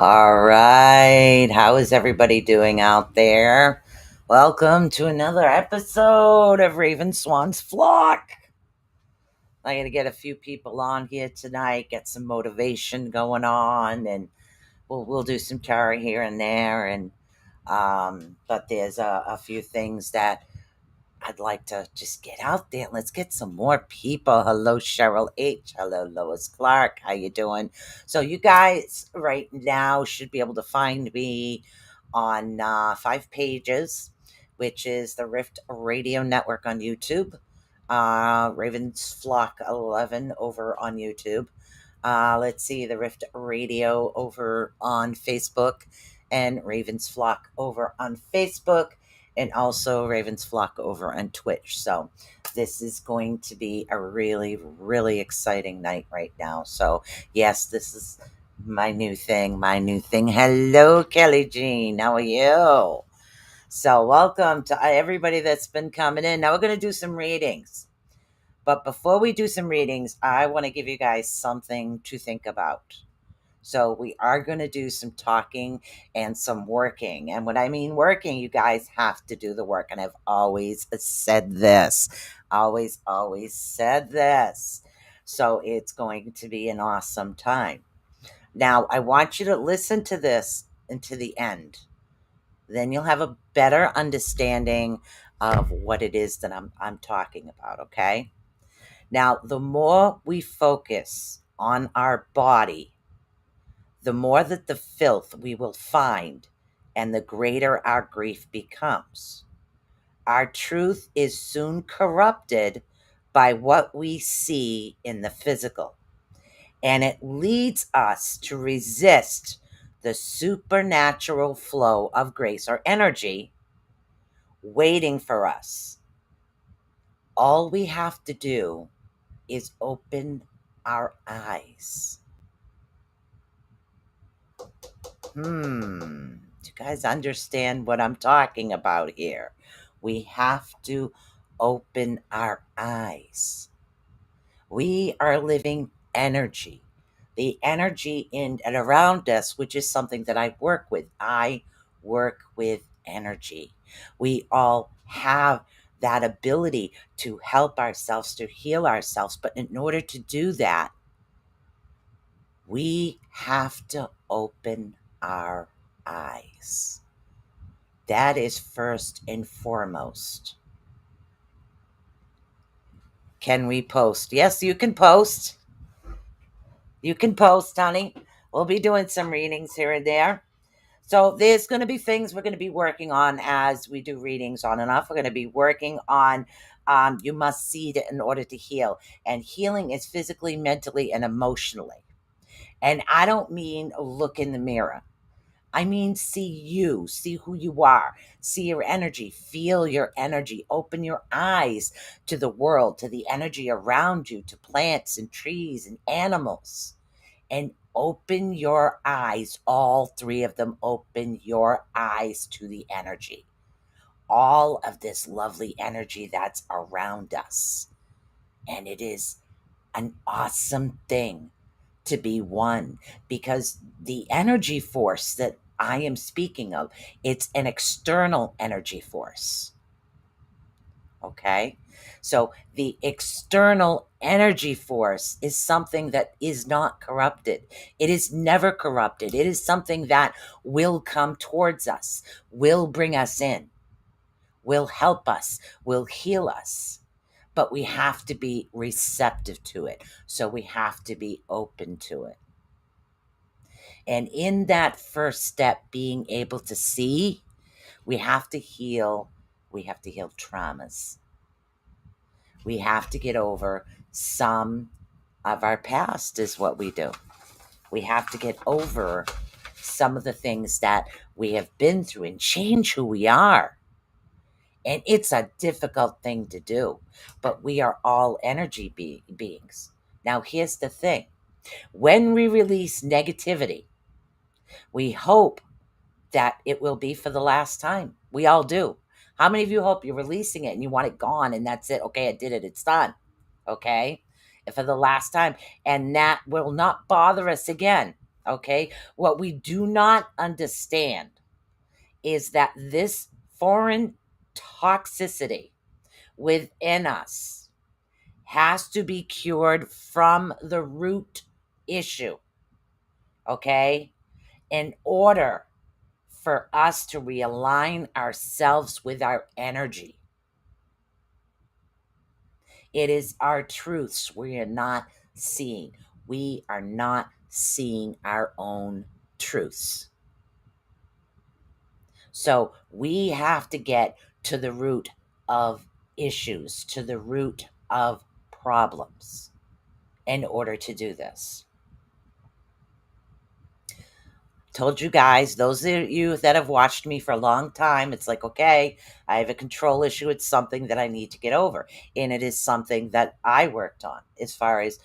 All right. How is everybody doing out there? Welcome to another episode of Raven Swan's Flock. I'm going to get a few people on here tonight, get some motivation going on, and we'll do some tarot here and there. But there's a few things that I'd like to just get out there. Let's get some more people. Hello, Cheryl H. Hello, Lois Clark. How you doing? So you guys right now should be able to find me on 5 pages, which is the Rift Radio Network on YouTube, Ravens Flock 11 over on YouTube. Let's see, the Rift Radio over on Facebook, and Ravens Flock over on Facebook, and also Ravens Flock over on Twitch. So this is going to be a really, really exciting night right now. So yes, this is my new thing. Hello, Kelly Jean. How are you? So welcome to everybody that's been coming in. Now we're going to do some readings. But before we do some readings, I want to give you guys something to think about. So we are going to do some talking and some working. And when I mean working, you guys have to do the work. And I've always said this. Always said this. So it's going to be an awesome time. Now, I want you to listen to this until the end. Then you'll have a better understanding of what it is that I'm talking about, okay? Now, the more we focus on our body, the more that the filth we will find, and the greater our grief becomes. Our truth is soon corrupted by what we see in the physical, and it leads us to resist the supernatural flow of grace or energy waiting for us. All we have to do is open our eyes. Do you guys understand what I'm talking about here? We have to open our eyes. We are living energy. The energy in and around us, which is something that I work with. I work with energy. We all have that ability to help ourselves, to heal ourselves. But in order to do that, we have to open our eyes. That is first and foremost. Can we post? Yes, you can post. You can post, honey. We'll be doing some readings here and there. So there's going to be things we're going to be working on as we do readings on and off. We're going to be working on you must see it in order to heal. And healing is physically, mentally, and emotionally. And I don't mean look in the mirror. I mean, see you, see who you are, see your energy, feel your energy, open your eyes to the world, to the energy around you, to plants and trees and animals, and open your eyes, all three of them, open your eyes to the energy, all of this lovely energy that's around us. And it is an awesome thing to be one, because the energy force that I am speaking of, it's an external energy force. Okay? So the external energy force is something that is not corrupted. It is never corrupted. It is something that will come towards us, will bring us in, will help us, will heal us. But we have to be receptive to it. So we have to be open to it. And in that first step, being able to see, we have to heal. We have to heal traumas. We have to get over some of our past is what we do. We have to get over some of the things that we have been through and change who we are. And it's a difficult thing to do, but we are all energy beings. Now, here's the thing. When we release negativity, we hope that it will be for the last time. We all do. How many of you hope you're releasing it and you want it gone and that's it? Okay, I did it. It's done. Okay? And for the last time. And that will not bother us again. Okay? What we do not understand is that this foreign toxicity within us has to be cured from the root issue, okay? In order for us to realign ourselves with our energy. It is our truths we are not seeing. We are not seeing our own truths. So we have to get to the root of issues, to the root of problems in order to do this. Told you guys, those of you that have watched me for a long time, it's like, okay, I have a control issue. It's something that I need to get over. And it is something that I worked on as far as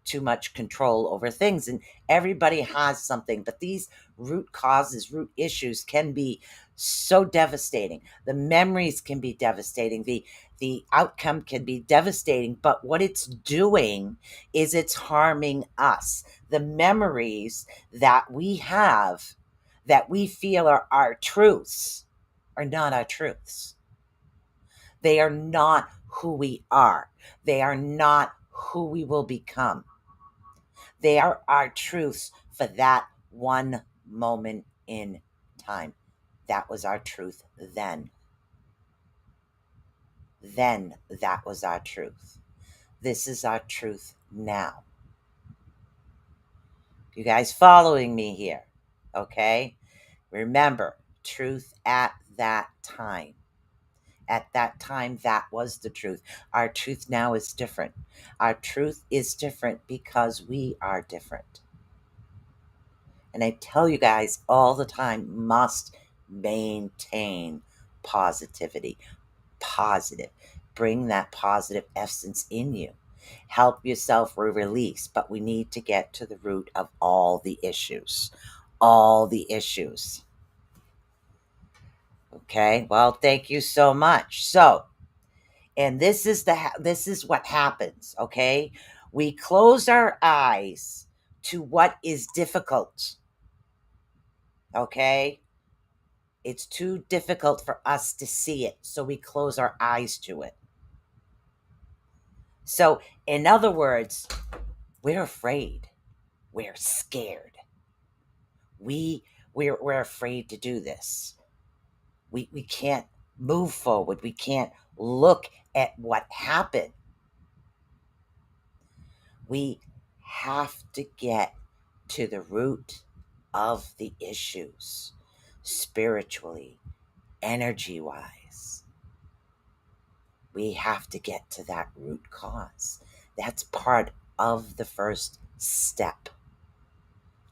too much control over things. And everybody has something, but these root causes, root issues can be so devastating. The memories can be devastating. The outcome can be devastating, but what it's doing is it's harming us. The memories that we have that we feel are our truths are not our truths. They are not who we are. They are not who we will become. They are our truths for that one moment in time. That was our truth then. Then that was our truth. This is our truth now. You guys following me here? Okay? Remember, truth at that time. At that time, that was the truth. Our truth now is different. Our truth is different because we are different. And I tell you guys all the time, must maintain positivity. Positive. Bring that positive essence in you. Help yourself release, but we need to get to the root of all the issues. All the issues. Okay? Well, thank you so much. So, and this is what happens, okay? We close our eyes to what is difficult. Okay? It's too difficult for us to see it, so we close our eyes to it. So, in other words, we're afraid. We're scared. We're afraid to do this. We can't move forward. We can't look at what happened. We have to get to the root of the issues, spiritually, energy-wise. We have to get to that root cause. That's part of the first step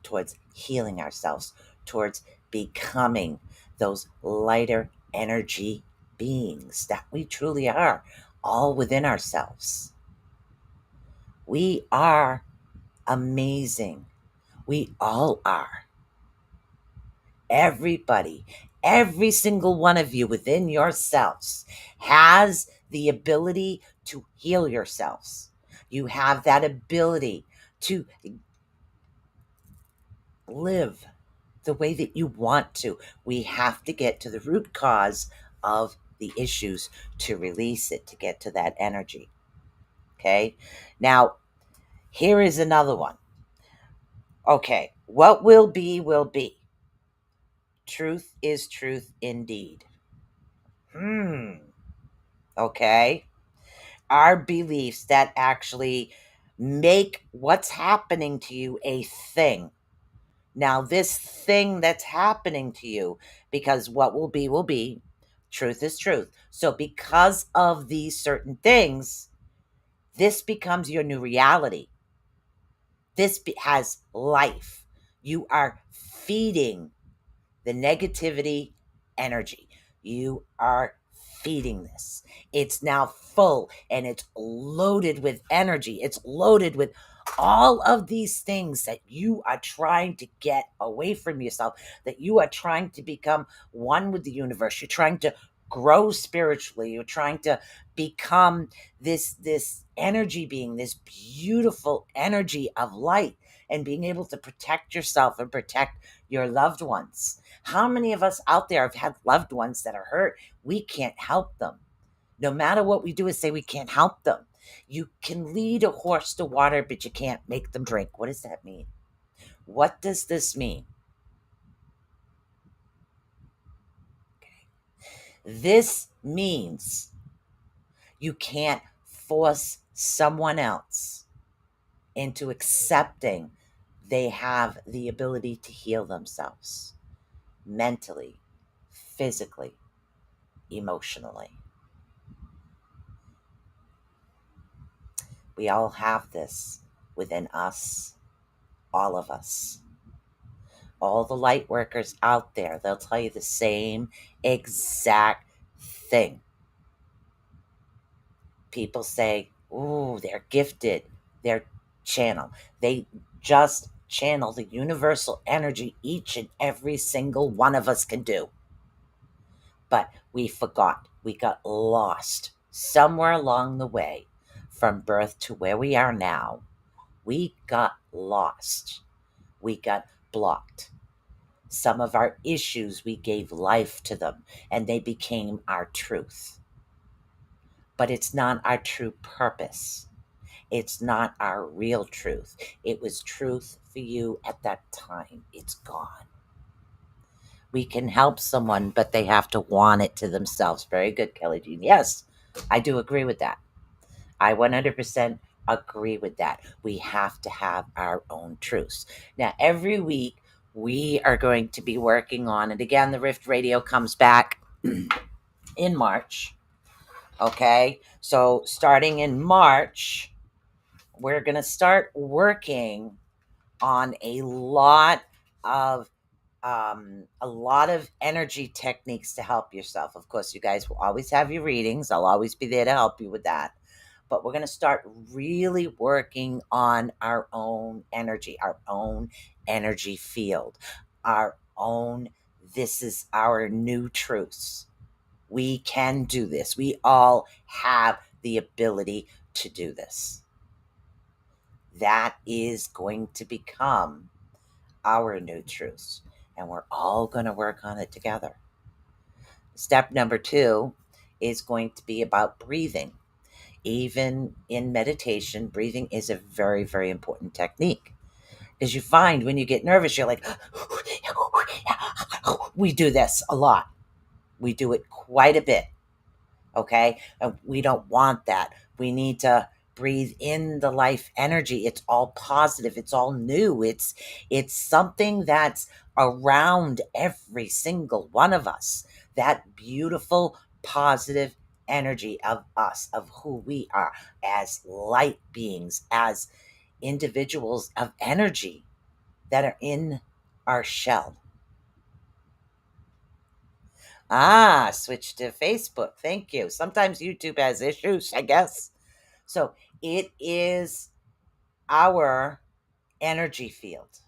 towards healing ourselves, towards becoming those lighter energy beings that we truly are, all within ourselves. We are amazing. We all are. Everybody, every single one of you within yourselves has the ability to heal yourselves. You have that ability to live the way that you want to. We have to get to the root cause of the issues to release it, to get to that energy. Okay? Now, here is another one. Okay, what will be, will be. Truth is truth indeed. Okay? Our beliefs that actually make what's happening to you a thing. Now, this thing that's happening to you, because what will be, will be. Truth is truth. So, because of these certain things, this becomes your new reality. This has life. You are feeding the negativity energy. You are feeding this. It's now full and it's loaded with energy. It's loaded with all of these things that you are trying to get away from yourself, that you are trying to become one with the universe. You're trying to grow spiritually. You're trying to become this energy being, this beautiful energy of light. and being able to protect yourself and protect your loved ones. How many of us out there have had loved ones that are hurt? We can't help them. No matter what we do is say we can't help them. You can lead a horse to water, but you can't make them drink. What does that mean? What does this mean? This means you can't force someone else into accepting they have the ability to heal themselves mentally, physically, emotionally. We all have this within us, all of us. All the light workers out there, they'll tell you the same exact thing. People say, "Ooh, they're gifted, they're channel." They just channel the universal energy each and every single one of us can do. But we forgot. We got lost somewhere along the way from birth to where we are now. We got lost. We got blocked. Some of our issues, we gave life to them and they became our truth. But it's not our true purpose. It's not our real truth. It was truth for you at that time. It's gone. We can help someone, but they have to want it to themselves. Very good, Kelly Jean. Yes, I do agree with that. I 100% agree with that. We have to have our own truths. Now, every week, we are going to be working on, and again, the Rift Radio comes back in March. Okay, so starting in March, we're going to start working on a lot of energy techniques to help yourself. Of course, you guys will always have your readings. I'll always be there to help you with that. But we're going to start really working on our own energy field, our own, this is our new truths. We can do this. We all have the ability to do this. That is going to become our new truths. And we're all going to work on it together. Step number 2 is going to be about breathing. Even in meditation, breathing is a very, very important technique. Because you find when you get nervous, you're like, we do this a lot. We do it quite a bit. Okay? And we don't want that. We need to breathe in the life energy. It's all positive. It's all new. It's something that's around every single one of us. That beautiful, positive energy of us, of who we are as light beings, as individuals of energy that are in our shell. Switch to Facebook. Thank you. Sometimes YouTube has issues, I guess. So it is our energy field.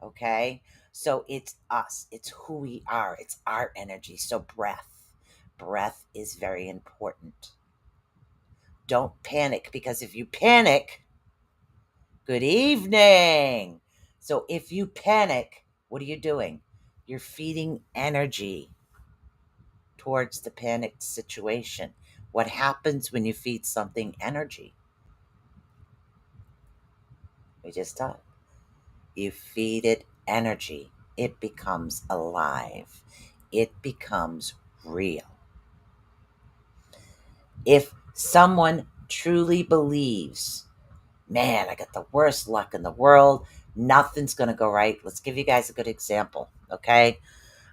Okay? So it's us. It's who we are. It's our energy. So breath. Breath is very important. Don't panic, because if you panic, good evening. So if you panic, what are you doing? You're feeding energy towards the panicked situation. What happens when you feed something energy? We just talked. You feed it energy, it becomes alive. It becomes real. If someone truly believes, man, I got the worst luck in the world, nothing's going to go right. Let's give you guys a good example, okay?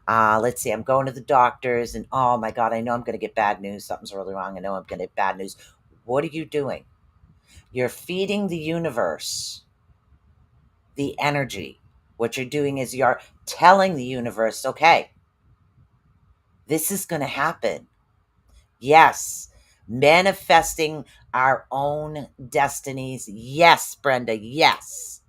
Let's see, I'm going to the doctors and, oh my God, I know I'm going to get bad news. Something's really wrong. I know I'm going to get bad news. What are you doing? You're feeding the universe the energy. What you're doing is you're telling the universe, okay, this is going to happen. Yes. Manifesting our own destinies. Yes, Brenda. Yes.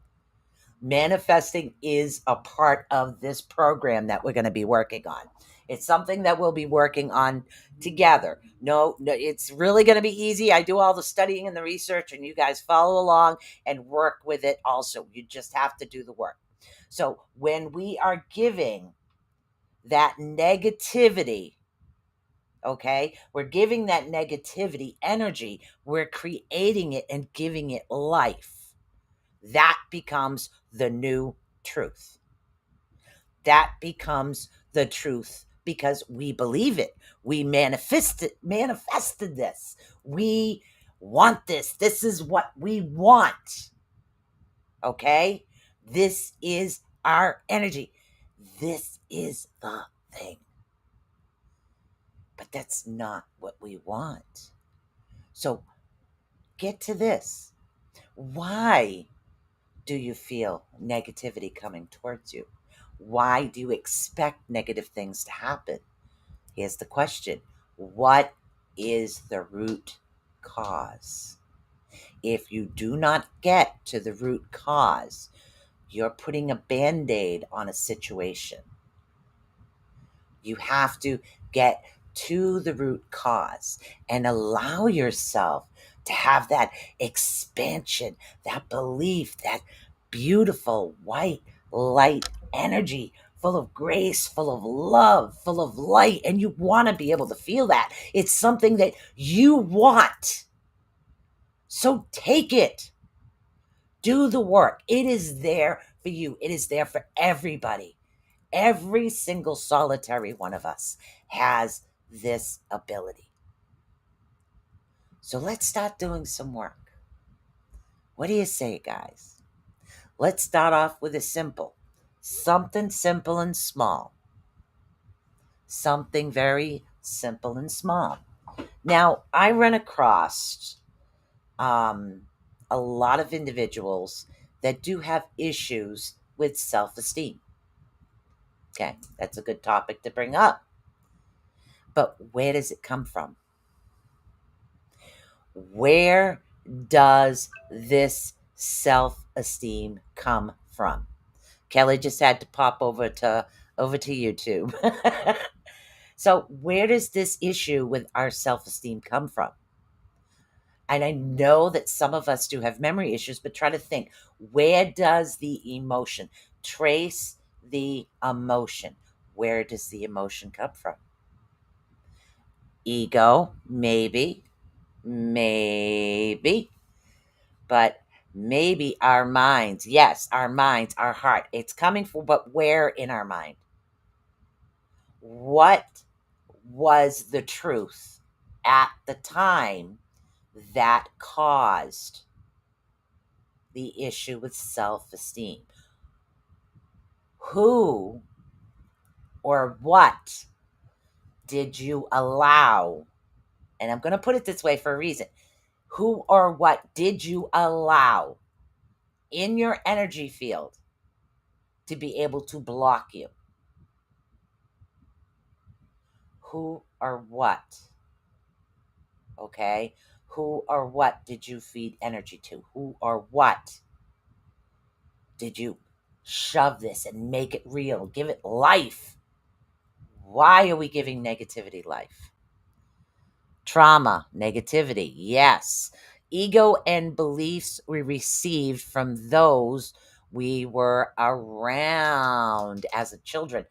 Manifesting is a part of this program that we're going to be working on. It's something that we'll be working on together. No, it's really going to be easy. I do all the studying and the research, and you guys follow along and work with it also. You just have to do the work. So when we are giving that negativity, okay, we're giving that negativity energy, we're creating it and giving it life. That becomes the new truth. That becomes the truth because we believe it. We manifested this. We want this. This is what we want. Okay? This is our energy. This is the thing. But that's not what we want. So get to this. Why do you feel negativity coming towards you? Why do you expect negative things to happen? Here's the question. What is the root cause? If you do not get to the root cause, you're putting a band-aid on a situation. You have to get to the root cause and allow yourself to have that expansion, that belief, that beautiful white light energy, full of grace, full of love, full of light. And you want to be able to feel that. It's something that you want. So take it. Do the work. It is there for you. It is there for everybody. Every single solitary one of us has this ability. So let's start doing some work. What do you say, guys? Let's start off with something simple and small. Something very simple and small. Now, I run across a lot of individuals that do have issues with self-esteem. Okay, that's a good topic to bring up. But where does it come from? Where does this self-esteem come from? Kelly just had to pop over to YouTube. So where does this issue with our self-esteem come from? And I know that some of us do have memory issues, but try to think, where does the emotion, trace the emotion? Where does the emotion come from? Ego, maybe, but maybe our minds. Yes, our minds, our heart. It's coming from, but where in our mind? What was the truth at the time that caused the issue with self-esteem? Who or what did you allow? And I'm going to put it this way for a reason. Who or what did you allow in your energy field to be able to block you? Who or what? Okay? Who or what did you feed energy to? Who or what did you shove this and make it real? Give it life. Why are we giving negativity life? Trauma, negativity, yes. Ego and beliefs we received from those we were around as a children.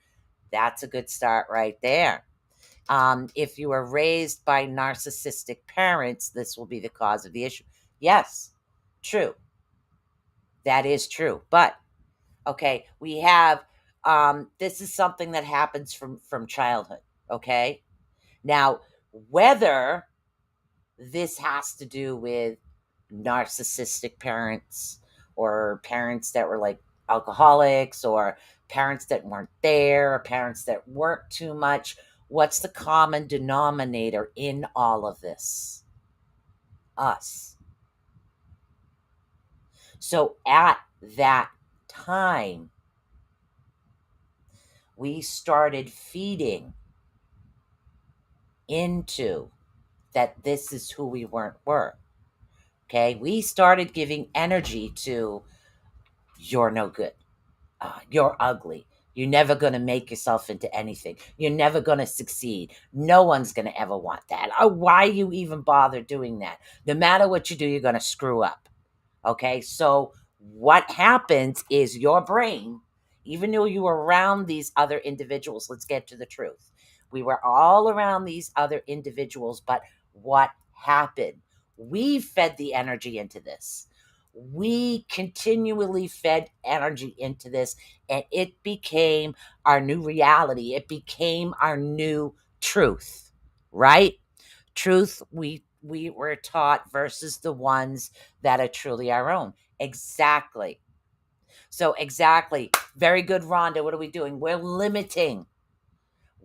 That's a good start right there. If you were raised by narcissistic parents, this will be the cause of the issue. Yes, true. That is true. But okay, we have this is something that happens from childhood. Okay, now whether this has to do with narcissistic parents or parents that were like alcoholics or parents that weren't there or parents that worked too much. What's the common denominator in all of this? Us. So at that time, we started feeding into that this is who we were. Okay, we started giving energy to You're no good. You're ugly. You're never going to make yourself into anything. You're never going to succeed. No one's going to ever want that. Why you even bother doing that? No matter what you do, you're going to screw up. Okay, so what happens is your brain, even though you were around these other individuals, let's get to the truth. We were all around these other individuals, but what happened? We fed the energy into this. We continually fed energy into this, and it became our new reality. It became our new truth, right? Truth we were taught versus the ones that are truly our own. Exactly. So exactly. Very good, Rhonda. What are we doing? We're limiting.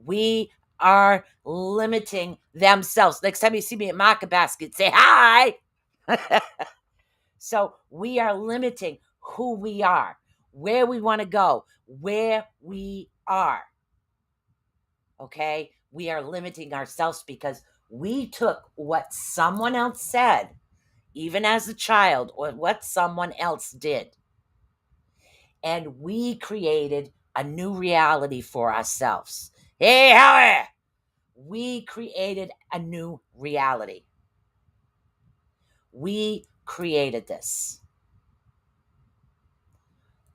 We are limiting themselves. Next time you see me at Market Basket, say hi. So we are limiting who we are, where we want to go, where we are. Okay? We are limiting ourselves because we took what someone else said, even as a child, or what someone else did, and we created a new reality for ourselves. Hey, Howie! We created a new reality. We created this.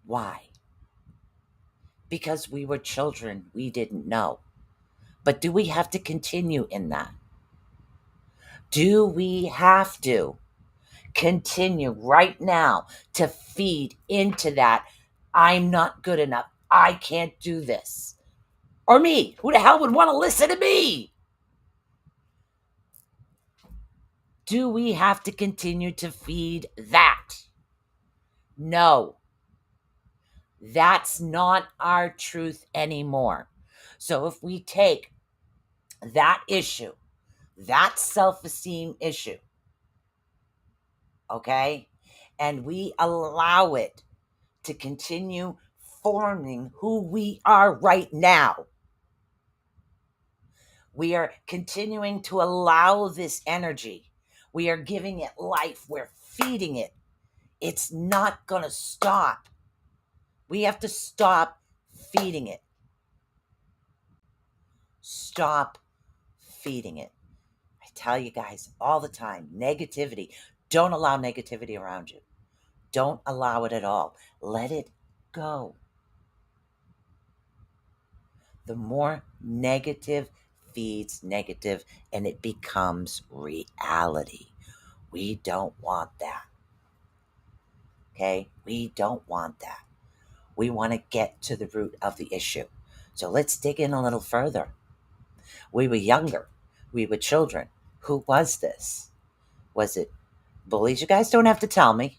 Why? Because we were children. We didn't know. But do we have to continue in that? Do we have to continue right now to feed into that? I'm not good enough. I can't do this. Or me. Who the hell would want to listen to me? Do we have to continue to feed that? No. That's not our truth anymore. So if we take that issue, that self-esteem issue, okay, and we allow it to continue forming who we are right now, we are continuing to allow this energy. We are giving it life. We're feeding it. It's not going to stop. We have to stop feeding it. Stop feeding it. I tell you guys all the time, negativity. Don't allow negativity around you. Don't allow it at all. Let it go. The more negative feeds negative, and it becomes reality. We don't want that. Okay? We don't want that. We want to get to the root of the issue. So let's dig in a little further. We were younger. We were children. Who was this? Was it bullies? You guys don't have to tell me,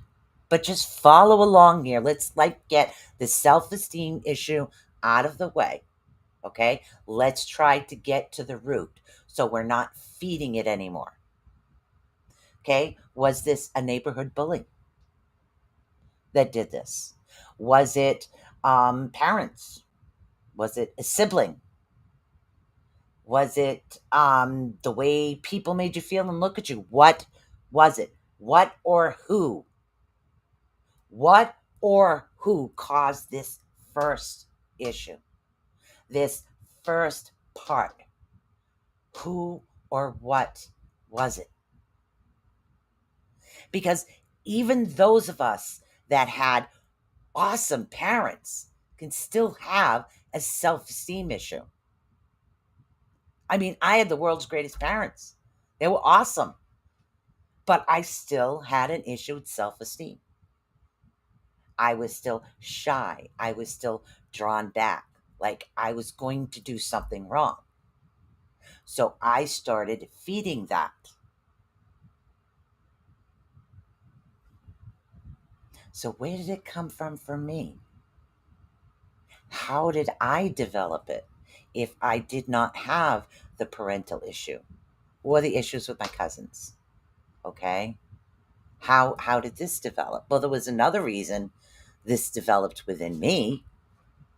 but just follow along here. Let's get the self-esteem issue out of the way. Okay? Let's try to get to the root so we're not feeding it anymore. Okay? Was this a neighborhood bully that did this? Was it parents? Was it a sibling? Was it the way people made you feel and look at you? What was it? What or who? What or who caused this first issue? This first part? Who or what was it? Because even those of us that had awesome parents can still have a self-esteem issue. I mean, I had the world's greatest parents. They were awesome. But I still had an issue with self-esteem. I was still shy. I was still drawn back, like I was going to do something wrong. So I started feeding that. So where did it come from for me? How did I develop it if I did not have the parental issue or the issues with my cousins? Okay. How did this develop? Well, there was another reason this developed within me,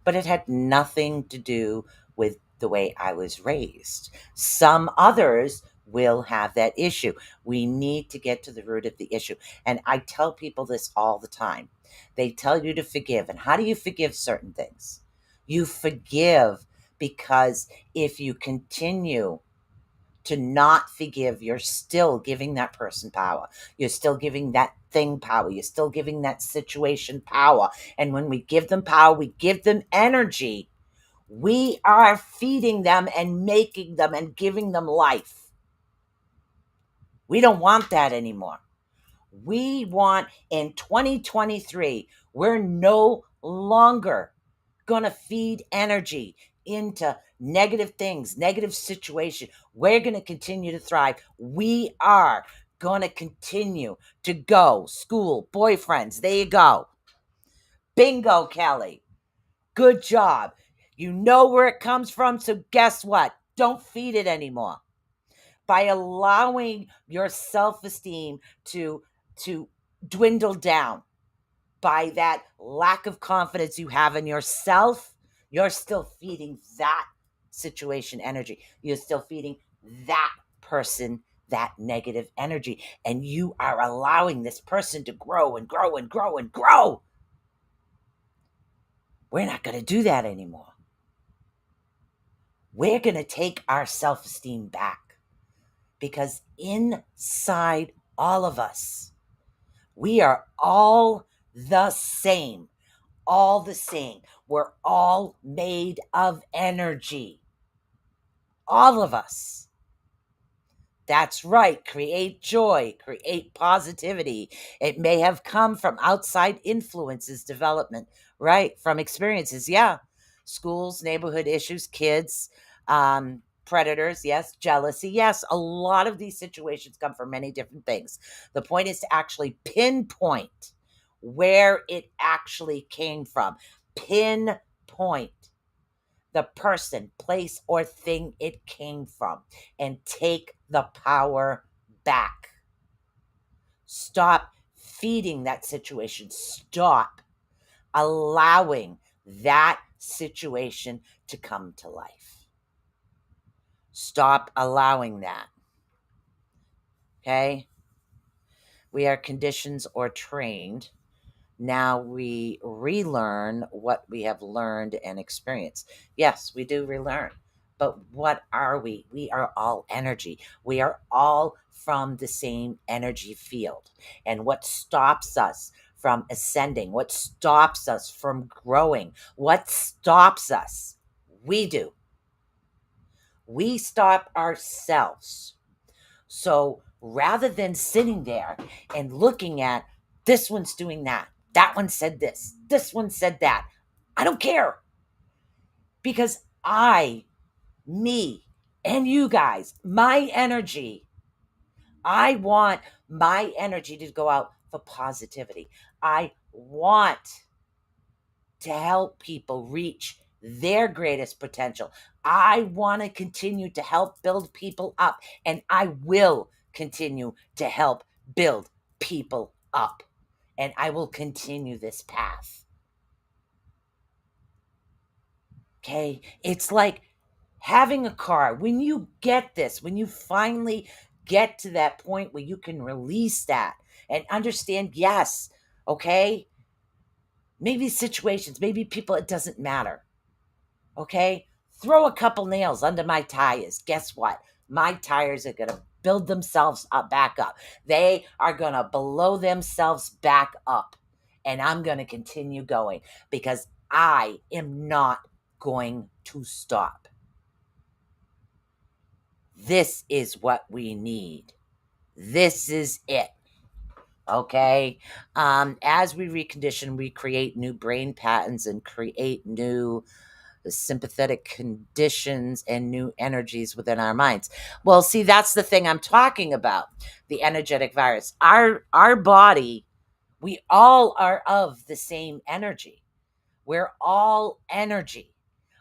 but it had nothing to do with the way I was raised. Some others will have that issue. We need to get to the root of the issue. And I tell people this all the time. They tell you to forgive. And how do you forgive certain things? You forgive because if you continue to not forgive, you're still giving that person power. You're still giving that thing power. You're still giving that situation power. And when we give them power, we give them energy. We are feeding them and making them and giving them life. We don't want that anymore. We want in 2023, we're no longer going to feed energy into negative things, negative situation. We're going to continue to thrive. We are going to continue to go. School, boyfriends, there you go. Bingo, Kelly. Good job. You know where it comes from, so guess what? Don't feed it anymore. By allowing your self-esteem to dwindle down, by that lack of confidence you have in yourself, you're still feeding that situation energy. You're still feeding that person that negative energy. And you are allowing this person to grow and grow and grow and grow. We're not going to do that anymore. We're going to take our self-esteem back, because inside all of us, we are all the same. All the same. We're all made of energy. All of us. That's right. Create joy, create positivity. It may have come from outside influences, development, right? From experiences. Yeah. Schools, neighborhood issues, kids, predators. Yes. Jealousy. Yes. A lot of these situations come from many different things. The point is to actually pinpoint where it actually came from. Pinpoint the person, place, or thing it came from, and take the power back. Stop feeding that situation. Stop allowing that situation to come to life. Stop allowing that. Okay? We are conditioned or trained. Now we relearn what we have learned and experienced. Yes, we do relearn. But what are we? We are all energy. We are all from the same energy field. And what stops us from ascending, what stops us from growing, what stops us? We do. We stop ourselves. So rather than sitting there and looking at, this one's doing that one said this one said that, I don't care. Because me, and you guys, my energy, I want my energy to go out for positivity. I want to help people reach their greatest potential. I want to continue to help build people up, and I will continue to help build people up. And I will continue this path. Okay? It's like having a car. When you get this, when you finally get to that point where you can release that and understand, yes, okay, maybe situations, maybe people, it doesn't matter. Okay? Throw a couple nails under my tires. Guess what? My tires are going to build themselves up, back up. They are going to blow themselves back up. And I'm going to continue going, because I am not going to stop. This is what we need. This is it. Okay? As we recondition, we create new brain patterns and create new sympathetic conditions and new energies within our minds. Well, see, that's the thing I'm talking about. The energetic virus. Our body, we all are of the same energy. We're all energy.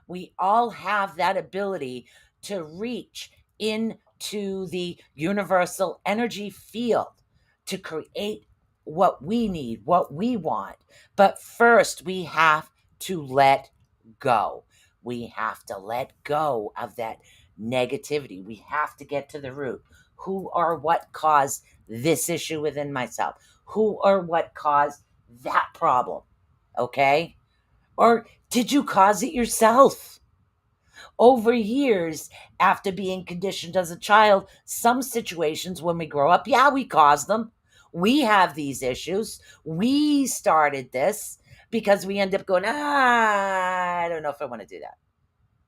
We all have that ability to reach into the universal energy field to create what we need, what we want. But first, we have to let go. We have to let go of that negativity. We have to get to the root. Who or what caused this issue within myself? Who or what caused that problem? Okay? Or did you cause it yourself? Over years, after being conditioned as a child, some situations when we grow up, yeah, we cause them. We have these issues. We started this because we end up going, I don't know if I want to do that.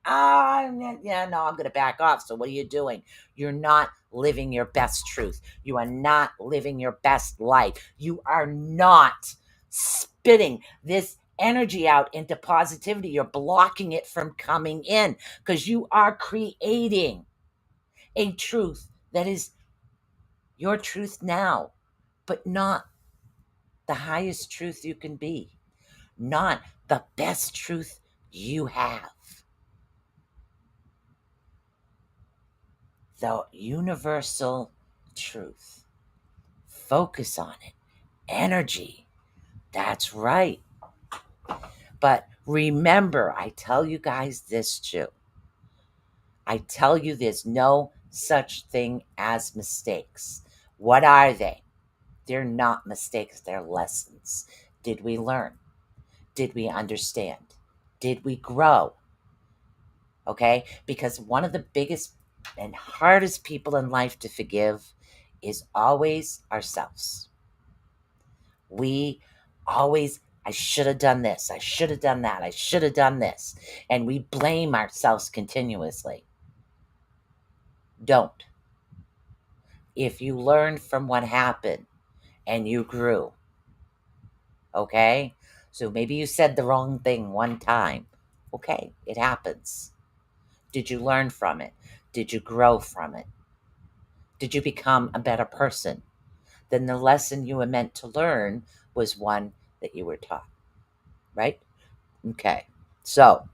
Yeah, no, I'm going to back off. So what are you doing? You're not living your best truth. You are not living your best life. You are not spitting this energy out into positivity. You're blocking it from coming in because you are creating a truth that is your truth now, but not the highest truth you can be, not the best truth you have. The universal truth. Focus on it. Energy. That's right. But remember, I tell you guys this too. I tell you there's no such thing as mistakes. What are they? They're not mistakes, they're lessons. Did we learn? Did we understand? Did we grow? Okay? Because one of the biggest and hardest people in life to forgive is always ourselves. We always, I should have done this. I should have done that. I should have done this. And we blame ourselves continuously. Don't. If you learned from what happened and you grew, okay? So maybe you said the wrong thing one time. Okay, it happens. Did you learn from it? Did you grow from it? Did you become a better person? Then the lesson you were meant to learn was one that you were taught, right? Okay, so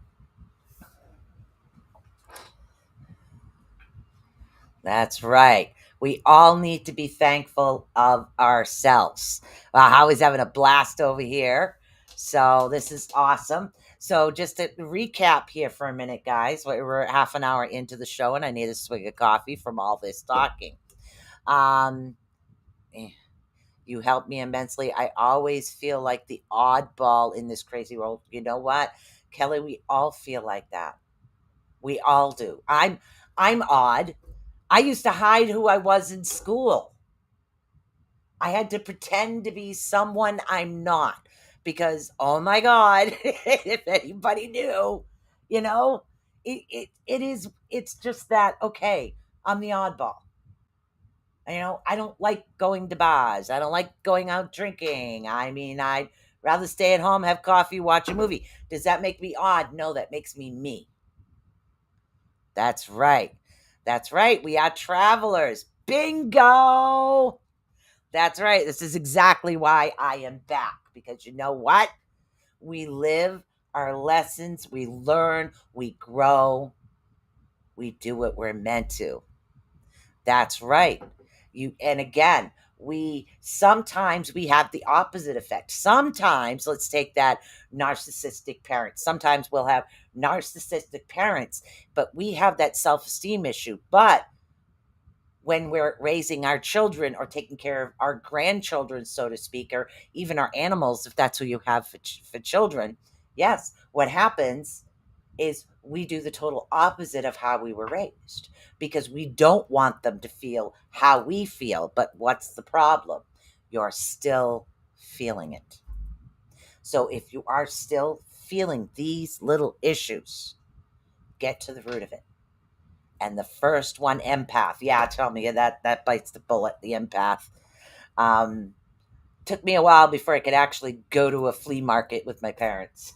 that's right. We all need to be thankful of ourselves. I was having a blast over here. So this is awesome. So just to recap here for a minute, guys, we're half an hour into the show and I need a swig of coffee from all this talking. Um, eh, you helped me immensely. I always feel like the oddball in this crazy world. You know what, Kelly? We all feel like that. We all do. I'm odd. I used to hide who I was in school. I had to pretend to be someone I'm not because, oh my God, if anybody knew, you know, it's just that, okay, I'm the oddball. I don't like going to bars. I don't like going out drinking. I mean, I'd rather stay at home, have coffee, watch a movie. Does that make me odd? No, that makes me me. That's right. That's right. We are travelers. Bingo. That's right. This is exactly why I am back. Because you know what? We live our lessons, we learn, we grow, we do what we're meant to. That's right. And again, we have the opposite effect. Sometimes, let's take that narcissistic parent. Sometimes we'll have narcissistic parents, but we have that self-esteem issue. But when we're raising our children or taking care of our grandchildren, so to speak, or even our animals, if that's who you have for children, yes, what happens is we do the total opposite of how we were raised because we don't want them to feel how we feel. But what's the problem? You're still feeling it. So if you are still feeling these little issues, get to the root of it. And the first one, empath. Yeah, tell me that bites the bullet. The empath. Um, Took me a while before I could actually go to a flea market with my parents.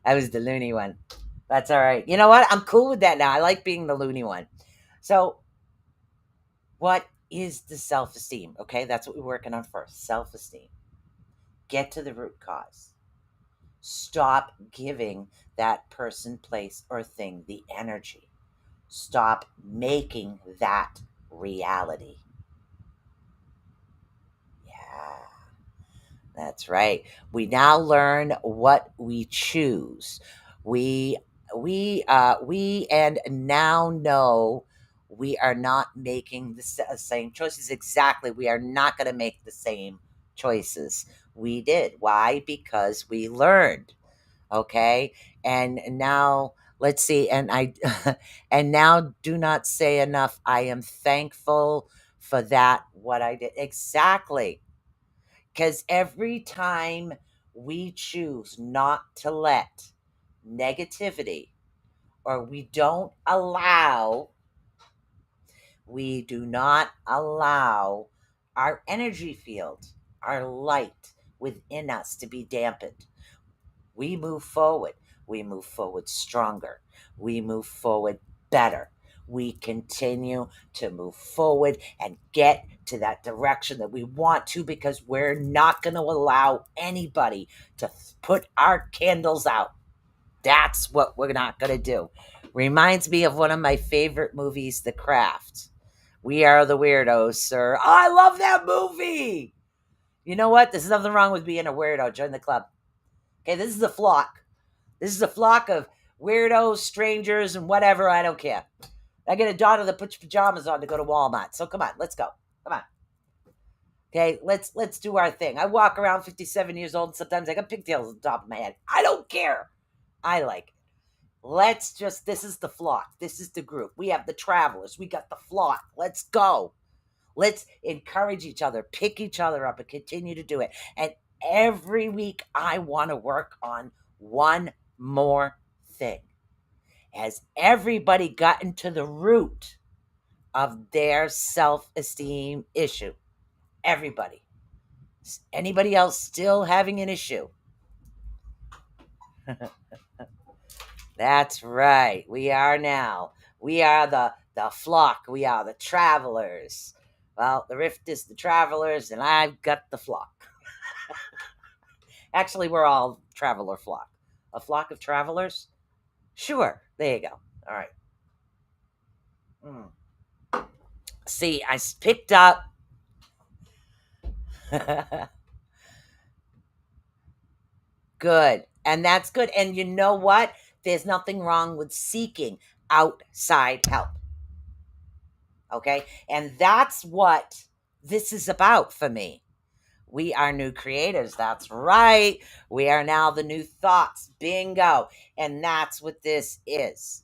I was the loony one. That's all right. You know what? I'm cool with that now. I like being the loony one. So, what is the self esteem? Okay, that's what we're working on first. Self esteem. Get to the root cause. Stop giving that person, place, or thing the energy. Stop making that reality. Yeah, that's right. We now learn what we choose. We we and now know we are not making the same choices. Exactly. We are not going to make the same choices we did. Why? Because we learned. Okay. And now let's see. And I, and now do not say enough. I am thankful for that, what I did. Exactly. Because every time we choose not to let negativity, or we do not allow our energy field, our light within us to be dampened. We move forward. We move forward stronger. We move forward better. We continue to move forward and get to that direction that we want to, because we're not going to allow anybody to put our candles out. That's what we're not going to do. Reminds me of one of my favorite movies, The Craft. We Are the Weirdos, sir. Oh, I love that movie. You know what? There's nothing wrong with being a weirdo. Join the club. Okay, this is a flock. This is a flock of weirdos, strangers, and whatever. I don't care. I get a daughter that puts pajamas on to go to Walmart. So come on, let's go. Come on. Okay, let's do our thing. I walk around 57 years old, and sometimes I got pigtails on the top of my head. I don't care. I like it. This is the flock. This is the group. We have the travelers. We got the flock. Let's go. Let's encourage each other, pick each other up, and continue to do it. And every week, I want to work on one more thing. Has everybody gotten to the root of their self-esteem issue? Everybody. Anybody else still having an issue? That's right. We are now. We are the flock. We are the travelers. Well, the rift is the travelers, and I've got the flock. Actually, we're all traveler flock. A flock of travelers? Sure. There you go. All right. See, I picked up. Good. And that's good. And you know what? There's nothing wrong with seeking outside help. Okay. And that's what this is about for me. We are new creators. That's right. We are now the new thoughts. Bingo. And that's what this is.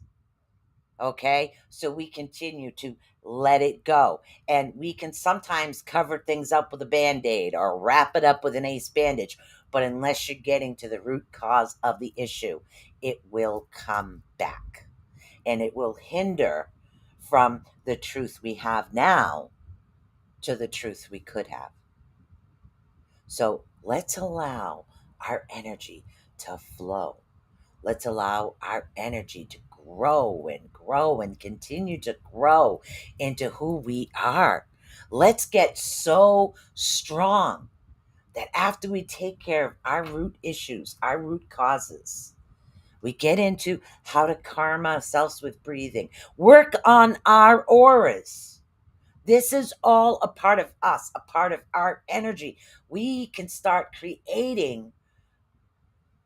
Okay. So we continue to let it go. And we can sometimes cover things up with a band aid or wrap it up with an ace bandage. But unless you're getting to the root cause of the issue, it will come back, and it will hinder from the truth we have now to the truth we could have. So let's allow our energy to flow. Let's allow our energy to grow and continue to grow into who we are. Let's get so strong that after we take care of our root issues, our root causes, we get into how to calm ourselves with breathing, work on our auras. This is all a part of us, a part of our energy. We can start creating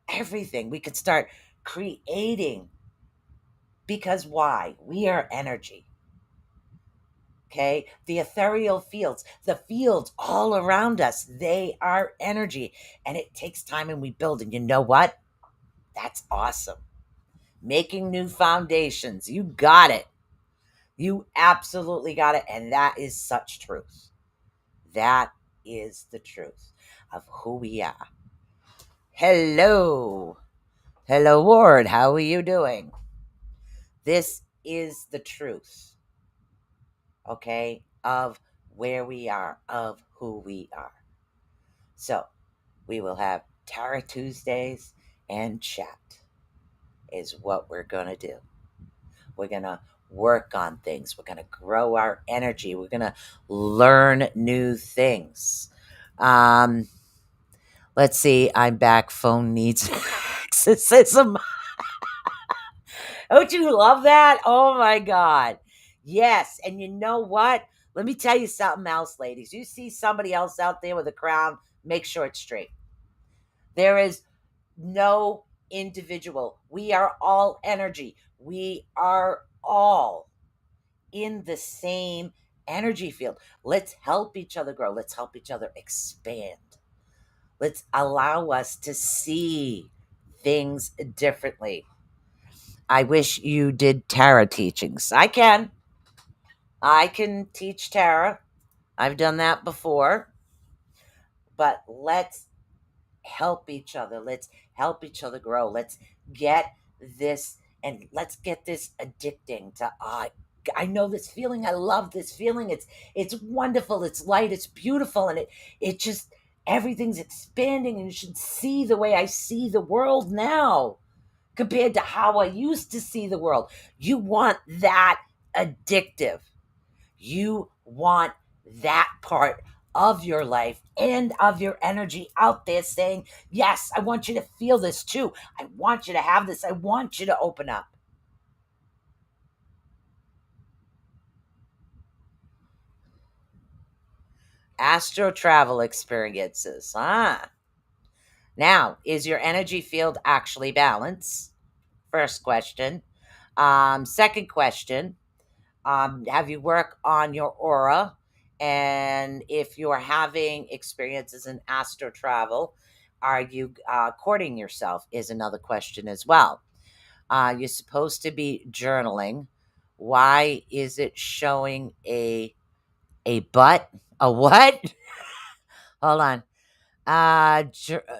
everything. We can start creating, because why? We are energy. Okay, the ethereal fields, the fields all around us, they are energy, and it takes time, and we build. And you know what? That's awesome. Making new foundations. You got it. You absolutely got it. And that is such truth. That is the truth of who we are. Hello. Hello, Ward. How are you doing? This is the truth, okay, of where we are, of who we are. So we will have Tarot Tuesdays and chat is what we're going to do. We're going to work on things. We're going to grow our energy. We're going to learn new things. Let's see. I'm back. Phone needs exorcism. Don't you love that? Oh my God. Yes. And you know what? Let me tell you something else, ladies. You see somebody else out there with a crown, make sure it's straight. There is no individual. We are all energy. We are all in the same energy field. Let's help each other grow. Let's help each other expand. Let's allow us to see things differently. I wish you did tarot teachings. I can. I can teach tarot. I've done that before. But let's help each other. Let's help each other grow. Let's get this and let's get this addicting to I know this feeling. I love this feeling. It's wonderful. It's light. It's beautiful and it just everything's expanding and you should see the way I see the world now compared to how I used to see the world. You want that addictive. You want that part of your life and of your energy out there saying, yes, I want you to feel this too. I want you to have this. I want you to open up. Astro travel experiences. Now, is your energy field actually balanced? First question. Second question, have you work on your aura? And if you're having experiences in astro travel, are you courting yourself? Is another question as well. You're supposed to be journaling. Why is it showing a butt? A what? Hold on.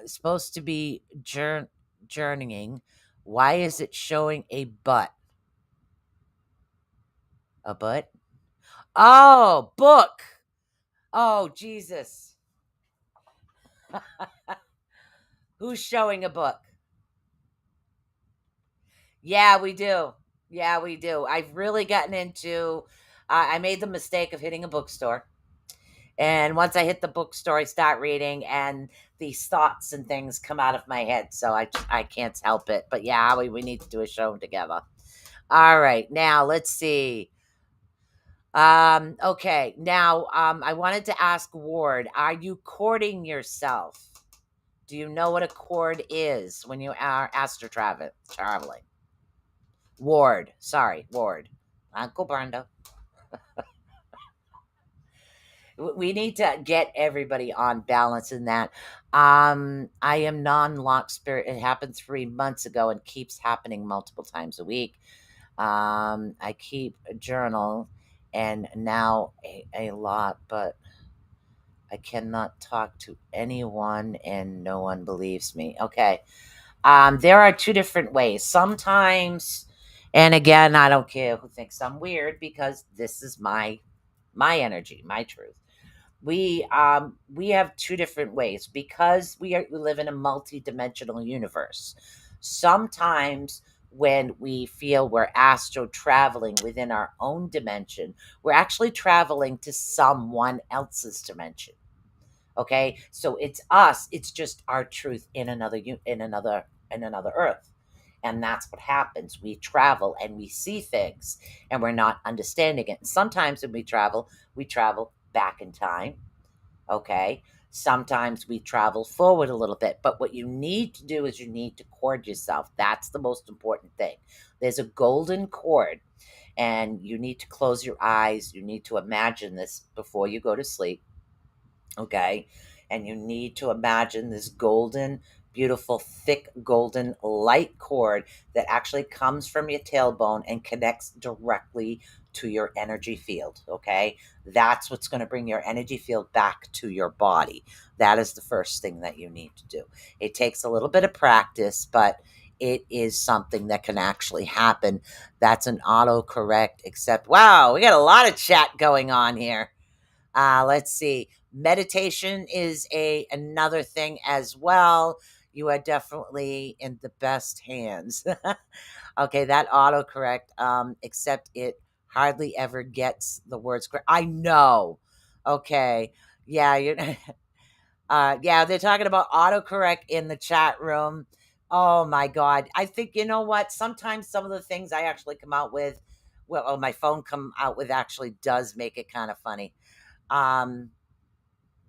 Supposed to be journeying. Why is it showing a butt? A butt? Oh, book. Oh, Jesus. Who's showing a book? Yeah, we do. Yeah, we do. I've really gotten into. I made the mistake of hitting a bookstore, and once I hit the bookstore, I start reading, and these thoughts and things come out of my head. So I can't help it. But yeah, we need to do a show together. All right, now let's see. Okay, now I wanted to ask Ward, are you courting yourself? Do you know what a cord is when you are astro traveling? Ward, sorry, Ward. Uncle Brando. We need to get everybody on balance in that. I am non-lock spirit. It happened 3 months ago and keeps happening multiple times a week. I keep a journal and now a lot, but I cannot talk to anyone and no one believes me. Okay. There are two different ways. Sometimes, and again, I don't care who thinks I'm weird because this is my energy, my truth. We have two different ways because we live in a multi-dimensional universe. Sometimes when we feel we're astro traveling within our own dimension, we're actually traveling to someone else's dimension. Okay, so it's us. It's just our truth in another earth, and that's what happens. We travel and we see things, and we're not understanding it. And sometimes when we travel back in time. Okay, sometimes we travel forward a little bit, but what you need to do is you need to cord yourself. That's the most important thing. There's a golden cord, and you need to close your eyes. You need to imagine this before you go to sleep. Okay. And you need to imagine this golden, beautiful, thick, golden light cord that actually comes from your tailbone and connects directly to your energy field. Okay. That's what's going to bring your energy field back to your body. That is the first thing that you need to do. It takes a little bit of practice, but it is something that can actually happen. That's an autocorrect, except, wow, we got a lot of chat going on here. Let's see. Meditation is another thing as well. You are definitely in the best hands. Okay, that autocorrect, except it hardly ever gets the words correct. I know. Okay. Yeah, you yeah, they're talking about autocorrect in the chat room. Oh my God. I think you know what? Sometimes some of the things I actually come out with, well, my phone come out with actually does make it kind of funny. Um,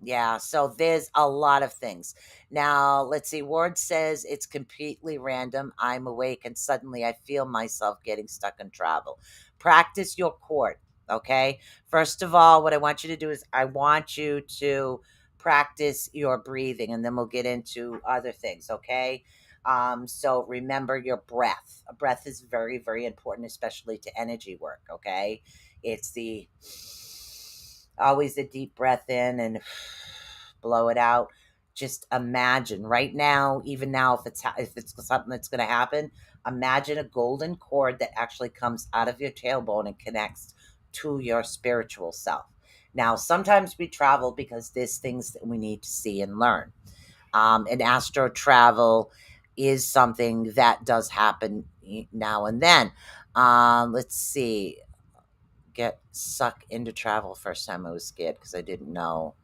Yeah, so there's a lot of things. Now, let's see. Ward says it's completely random. I'm awake and suddenly I feel myself getting stuck in travel. Practice your cord, okay? First of all, what I want you to do is I want you to practice your breathing and then we'll get into other things, okay? So remember your breath. A breath is very, very important, especially to energy work, okay? It's the always a deep breath in and blow it out. Just imagine right now, even now, if it's something that's going to happen, imagine a golden cord that actually comes out of your tailbone and connects to your spiritual self. Now, sometimes we travel because there's things that we need to see and learn. And astro travel is something that does happen now and then. Let's see, get sucked into travel. First time I was scared because I didn't know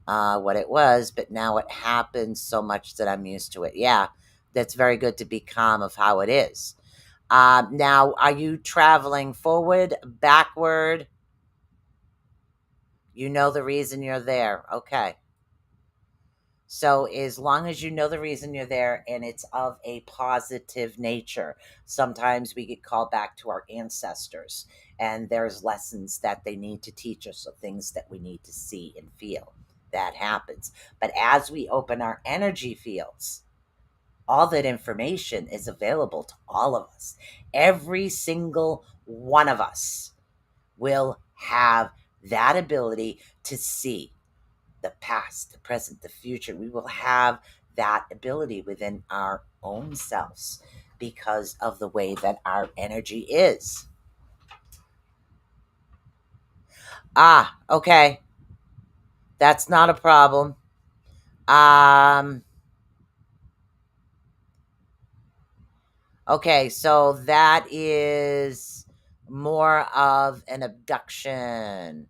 what it was, but now it happens so much that I'm used to it. Yeah, that's very good to be calm of how it is. Now, are you traveling forward, backward? You know the reason you're there. Okay. So, as long as you know the reason you're there and it's of a positive nature, sometimes we get called back to our ancestors and there's lessons that they need to teach us, or things that we need to see and feel. That happens. But as we open our energy fields, all that information is available to all of us. Every single one of us will have that ability to see the past, the present, the future. We will have that ability within our own selves because of the way that our energy is. Okay. That's not a problem. Um, okay, so that is more of an abduction.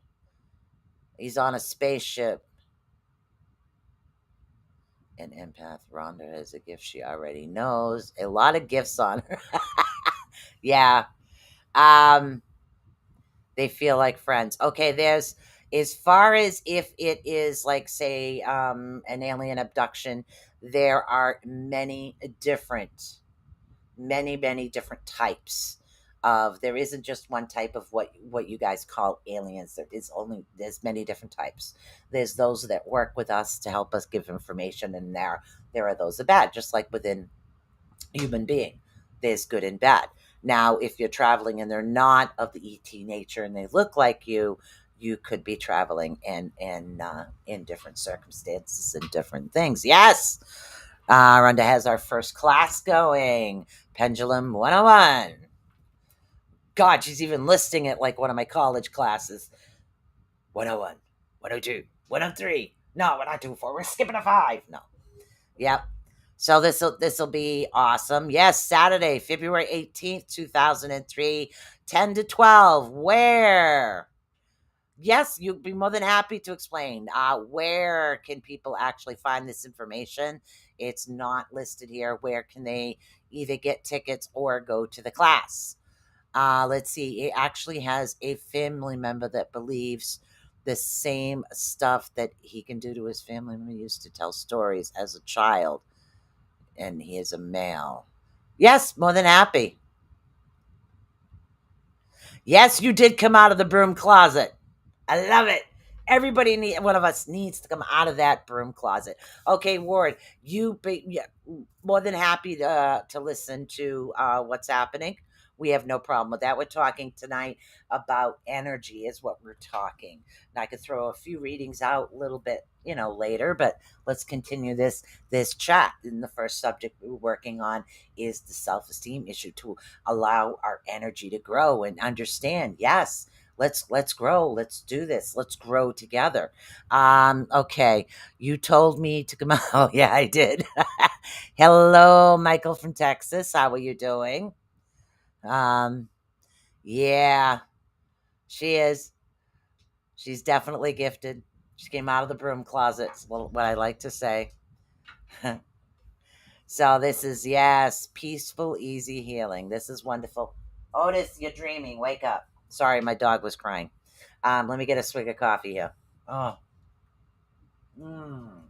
He's on a spaceship. An empath. Rhonda has a gift she already knows. A lot of gifts on her. Yeah. Um, they feel like friends. Okay, there's as far as if it is like say an alien abduction, there are many different types of, there isn't just one type of what you guys call aliens. There's many different types. There's those that work with us to help us give information, and there are those that are bad, just like within human being. There's good and bad. Now, if you're traveling and they're not of the ET nature and they look like you could be traveling in different circumstances and different things. Yes. Rhonda has our first class going. Pendulum 101. God, she's even listing it like one of my college classes. 101, 102, 103. No, we're not doing 4. We're skipping a 5. No. Yep. So this'll be awesome. Yes, Saturday, February 18th, 2003, 10 to 12. Where? Yes, you'd be more than happy to explain. Where can people actually find this information? It's not listed here. Where can they either get tickets or go to the class? Let's see. It actually has a family member that believes the same stuff that he can do to his family member. He used to tell stories as a child, and he is a male. Yes, more than happy. Yes, you did come out of the broom closet. I love it. One of us needs to come out of that broom closet. Okay, Ward, yeah, more than happy to listen to what's happening. We have no problem with that. We're talking tonight about energy, is what we're talking. And I could throw a few readings out a little bit, later, but let's continue this chat. And the first subject we're working on is the self-esteem issue, to allow our energy to grow and understand. Yes, let's grow, let's do this, let's grow together. Okay, you told me to come out. Oh yeah, I did. Hello, Michael from Texas, how are you doing? um yeah, she is, she's definitely gifted. She came out of the broom closet, is what I like to say. So this is, yes, peaceful, easy healing. This is wonderful. Otis, you're dreaming, wake up. Sorry, my dog was crying. Let me get a swig of coffee here. Oh, Mm.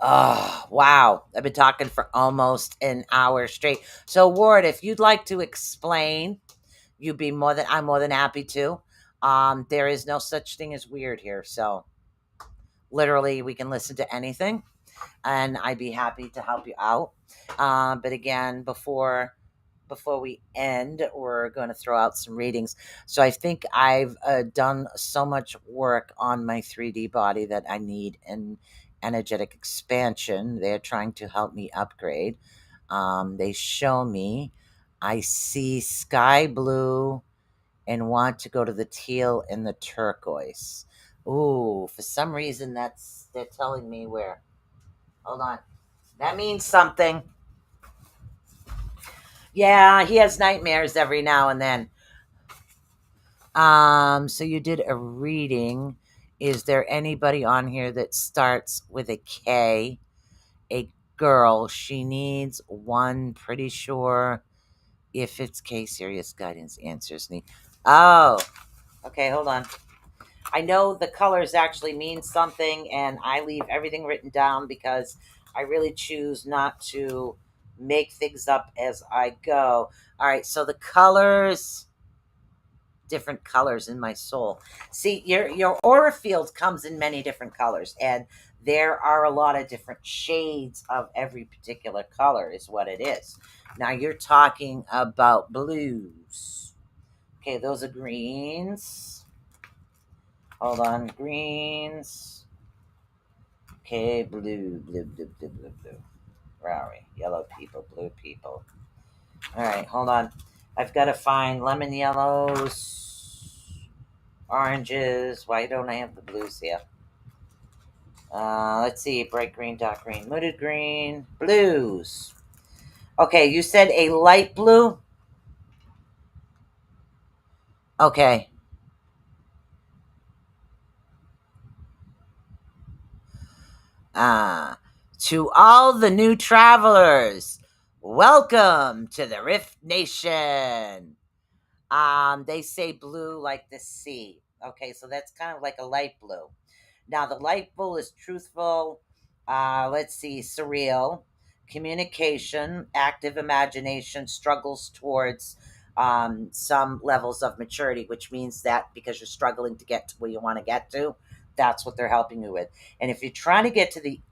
Oh, wow. I've been talking for almost an hour straight. So, Ward, if you'd like to explain, I'm more than happy to. There is no such thing as weird here. So, literally, we can listen to anything, and I'd be happy to help you out. But again, before we end, we're going to throw out some readings. So I think I've done so much work on my 3D body that I need an energetic expansion. They're trying to help me upgrade. They show me I see sky blue and want to go to the teal and the turquoise. Ooh, for some reason they're telling me where. Hold on. That means something. Yeah, he has nightmares every now and then. So you did a reading. Is there anybody on here that starts with a K? A girl. She needs one, pretty sure. If it's K, serious guidance answers me. Oh, okay, hold on. I know the colors actually mean something, and I leave everything written down because I really choose not to make things up as I go. All right, so the colors, different colors in my soul. See, your aura field comes in many different colors, and there are a lot of different shades of every particular color, is what it is. Now you're talking about blues. Okay, those are greens. Hold on, greens. Okay, blue. Where are we? Yellow people, blue people. All right, hold on. I've got to find lemon yellows, oranges. Why don't I have the blues here? Let's see. Bright green, dark green, muted green, blues. Okay, you said a light blue? Okay. Uh, to all the new travelers, welcome to the Rift Nation. They say blue like the sea. Okay, so that's kind of like a light blue. Now the light blue is truthful. Let's see, surreal, communication, active imagination, struggles towards some levels of maturity, which means that because you're struggling to get to where you want to get to, that's what they're helping you with. And if you're trying to get to the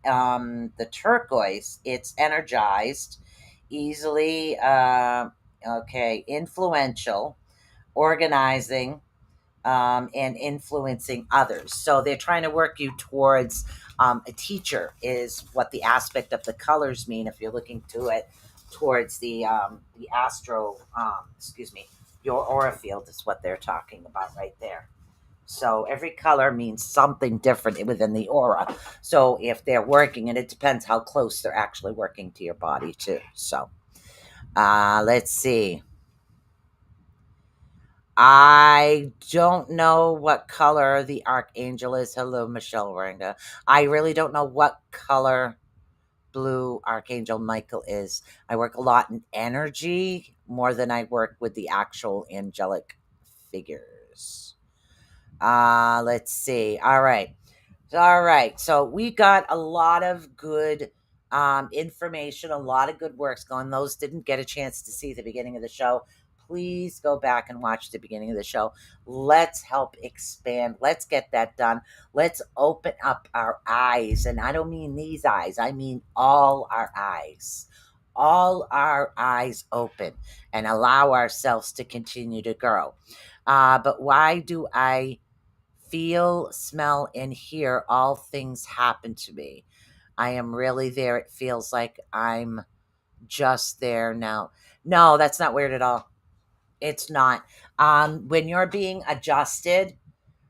turquoise, it's energized, easily, okay, influential, organizing, and influencing others. So they're trying to work you towards a teacher, is what the aspect of the colors mean. If you're looking to it towards the astro, excuse me, your aura field is what they're talking about right there. So every color means something different within the aura. So if they're working, and it depends how close they're actually working to your body too. So let's see. I don't know what color the archangel is. Hello, Michelle Ranga. I really don't know what color blue Archangel Michael is. I work a lot in energy more than I work with the actual angelic figures. Let's see. All right. All right. So we got a lot of good information, a lot of good works going. Those didn't get a chance to see the beginning of the show. Please go back and watch the beginning of the show. Let's help expand. Let's get that done. Let's open up our eyes. And I don't mean these eyes, I mean all our eyes. All our eyes open and allow ourselves to continue to grow. But why do I feel, smell, and hear all things happen to me? I am really there. It feels like I'm just there now. No, that's not weird at all. It's not. When you're being adjusted,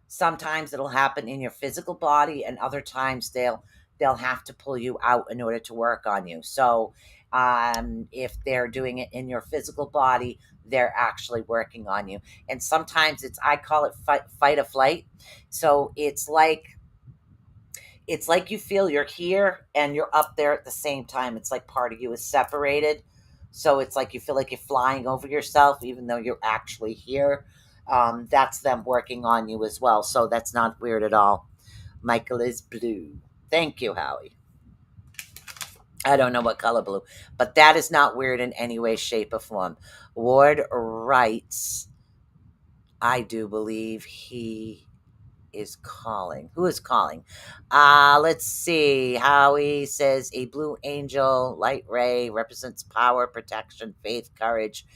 sometimes it'll happen in your physical body, and other times they'll have to pull you out in order to work on you. So if they're doing it in your physical body, they're actually working on you. And sometimes I call it fight or flight. So it's like you feel you're here and you're up there at the same time. It's like part of you is separated. So it's like you feel like you're flying over yourself, even though you're actually here. That's them working on you as well. So that's not weird at all. Michael is blue. Thank you, Howie. I don't know what color blue, but that is not weird in any way, shape, or form. Ward writes, I do believe he is calling. Who is calling? Let's see. Howie says a blue angel light ray represents power, protection, faith, courage,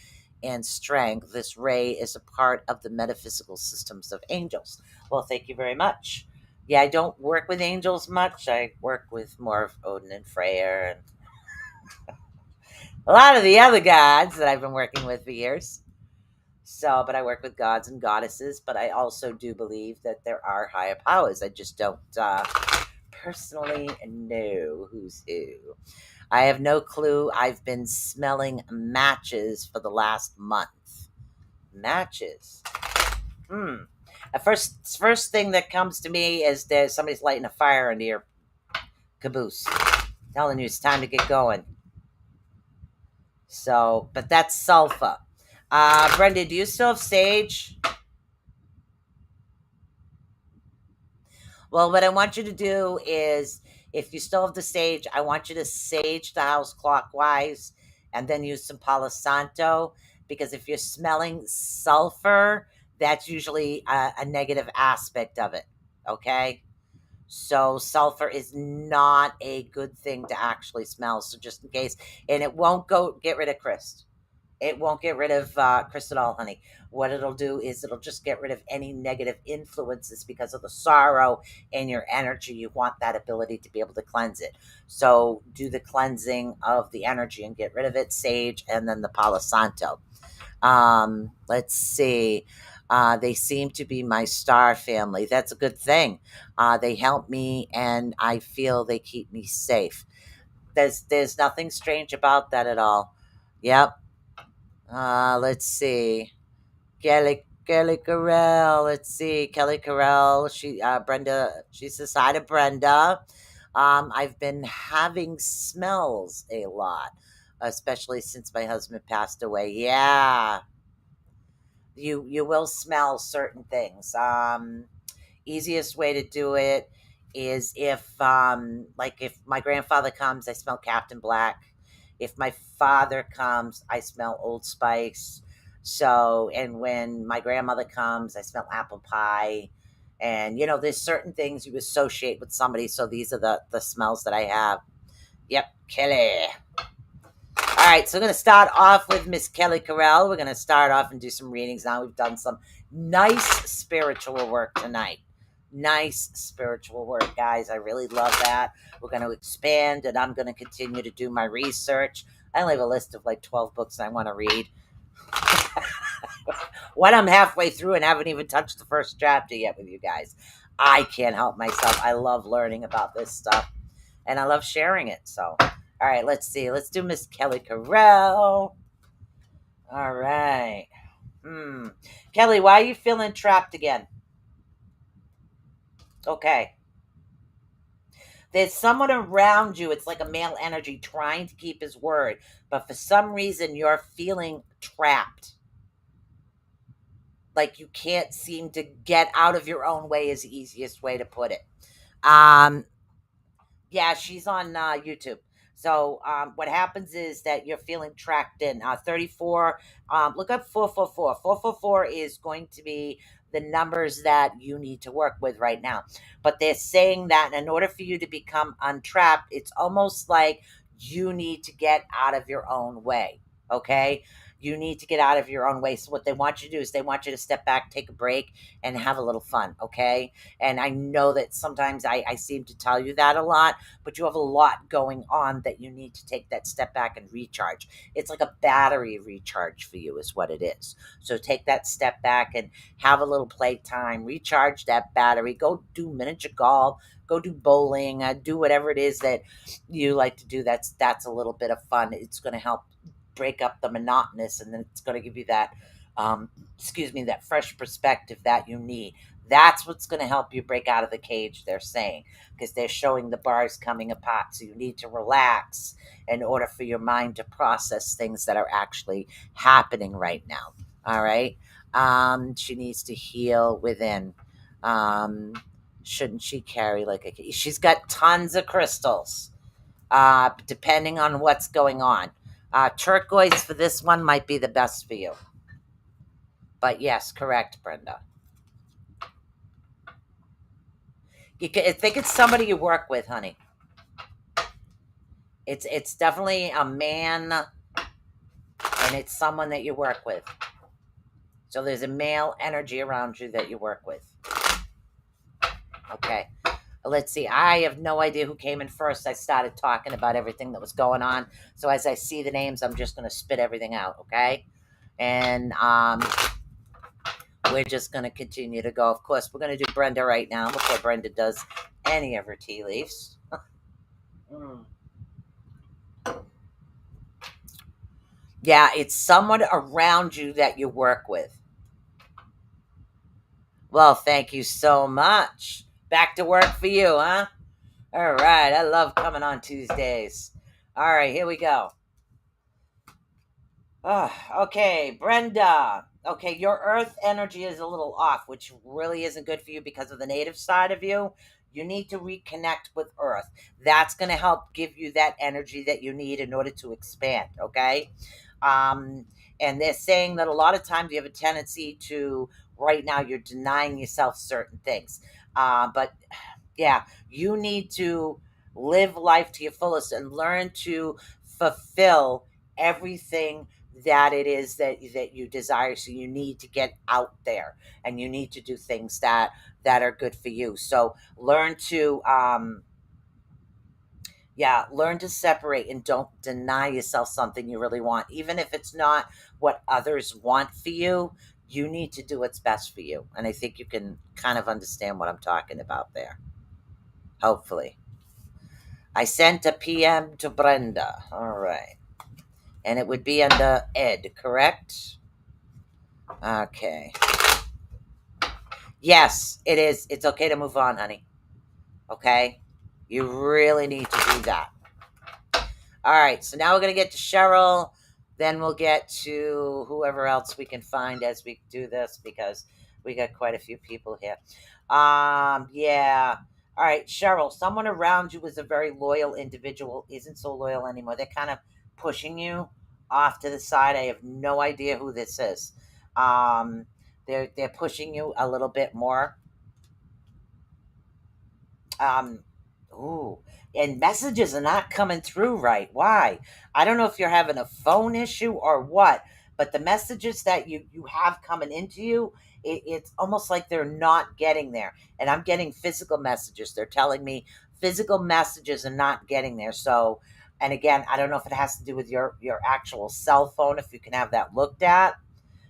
and strength. This ray is a part of the metaphysical systems of angels. Well, thank you very much. Yeah, I don't work with angels much. I work with more of Odin and Freyr and a lot of the other gods that I've been working with for years. So, but I work with gods and goddesses, but I also do believe that there are higher powers. I just don't personally know who's who. I have no clue. I've been smelling matches for the last month. Matches. The first thing that comes to me is that somebody's lighting a fire under your caboose, telling you it's time to get going. So, but that's sulfur. Brenda, do you still have sage? Well, what I want you to do is, if you still have the sage, I want you to sage the house clockwise and then use some Palo Santo, because if you're smelling sulfur, that's usually a negative aspect of it. Okay? So sulfur is not a good thing to actually smell. So just in case, and it won't get rid of Chris. It won't get rid of Chris at all, honey. What it'll do is it'll just get rid of any negative influences because of the sorrow in your energy. You want that ability to be able to cleanse it. So do the cleansing of the energy and get rid of it, sage, and then the Palo Santo. Let's see. They seem to be my star family. That's a good thing. They help me, and I feel they keep me safe. There's nothing strange about that at all. Yep. Let's see. Kelly Carell. Let's see. Kelly Carell. Brenda. She says hi to Brenda. I've been having smells a lot, especially since my husband passed away. Yeah, you will smell certain things. Easiest way to do it is if my grandfather comes, I smell Captain Black. If my father comes, I smell Old Spice. So, and when my grandmother comes, I smell apple pie. And there's certain things you associate with somebody. So these are the smells that I have. Yep, Kelly. All right, so we're going to start off with Miss Kelly Carell. We're going to start off and do some readings now. We've done some nice spiritual work tonight. Nice spiritual work, guys. I really love that. We're going to expand, and I'm going to continue to do my research. I only have a list of like 12 books I want to read. When I'm halfway through and haven't even touched the first chapter yet with you guys, I can't help myself. I love learning about this stuff, and I love sharing it. So, all right, let's see. Let's do Miss Kelly Carell. All right. Kelly, why are you feeling trapped again? Okay. There's someone around you. It's like a male energy trying to keep his word, but for some reason you're feeling trapped. Like you can't seem to get out of your own way is the easiest way to put it. Um, Yeah, she's on YouTube. So what happens is that you're feeling tracked in. 34, look up 444. 444 is going to be the numbers that you need to work with right now. But they're saying that in order for you to become untrapped, it's almost like you need to get out of your own way. Okay? You need to get out of your own way. So what they want you to do is they want you to step back, take a break, and have a little fun. Okay? And I know that sometimes I seem to tell you that a lot, but you have a lot going on that you need to take that step back and recharge. It's like a battery recharge for you is what it is. So take that step back and have a little playtime, recharge that battery, go do miniature golf, go do bowling, do whatever it is that you like to do. That's a little bit of fun. It's going to help break up the monotonous, and then it's going to give you that that fresh perspective that you need. That's what's going to help you break out of the cage, they're saying, because they're showing the bars coming apart. So you need to relax in order for your mind to process things that are actually happening right now. All right. She needs to heal within. Um, shouldn't she carry like a? She's got tons of crystals. Depending on what's going on. Turquoise for this one might be the best for you. But yes, correct, Brenda. I think it's somebody you work with, honey. It's definitely a man, and it's someone that you work with. So there's a male energy around you that you work with. Okay. Let's see. I have no idea who came in first. I started talking about everything that was going on. So as I see the names, I'm just going to spit everything out, okay? And we're just going to continue to go. Of course, we're going to do Brenda right now before Brenda does any of her tea leaves. Yeah, it's someone around you that you work with. Well, thank you so much. Back to work for you, huh? All right. I love coming on Tuesdays. All right, here we go. Okay, Brenda. Okay, your earth energy is a little off, which really isn't good for you because of the native side of you. You need to reconnect with earth. That's going to help give you that energy that you need in order to expand, okay? Um, and they're saying that a lot of times you have a tendency to, right now, you're denying yourself certain things. But yeah, you need to live life to your fullest and learn to fulfill everything that it is that you desire. So you need to get out there and you need to do things that are good for you. So learn to learn to separate and don't deny yourself something you really want, even if it's not what others want for you. You need to do what's best for you, and I think you can kind of understand what I'm talking about there, hopefully. I sent a PM to Brenda. All right. And it would be under Ed, correct? Okay. Yes, it is. It's okay to move on, honey. Okay? You really need to do that. All right. So now we're going to get to Cheryl. Then we'll get to whoever else we can find as we do this because we got quite a few people here. Yeah. All right, Cheryl, someone around you is a very loyal individual, isn't so loyal anymore. They're kind of pushing you off to the side. I have no idea who this is. Um, they're pushing you a little bit more. Um, ooh, and messages are not coming through right. Why? I don't know if you're having a phone issue or what, but the messages that you have coming into you, it's almost like they're not getting there. And I'm getting physical messages. They're telling me physical messages are not getting there. So, and again, I don't know if it has to do with your actual cell phone. If you can have that looked at,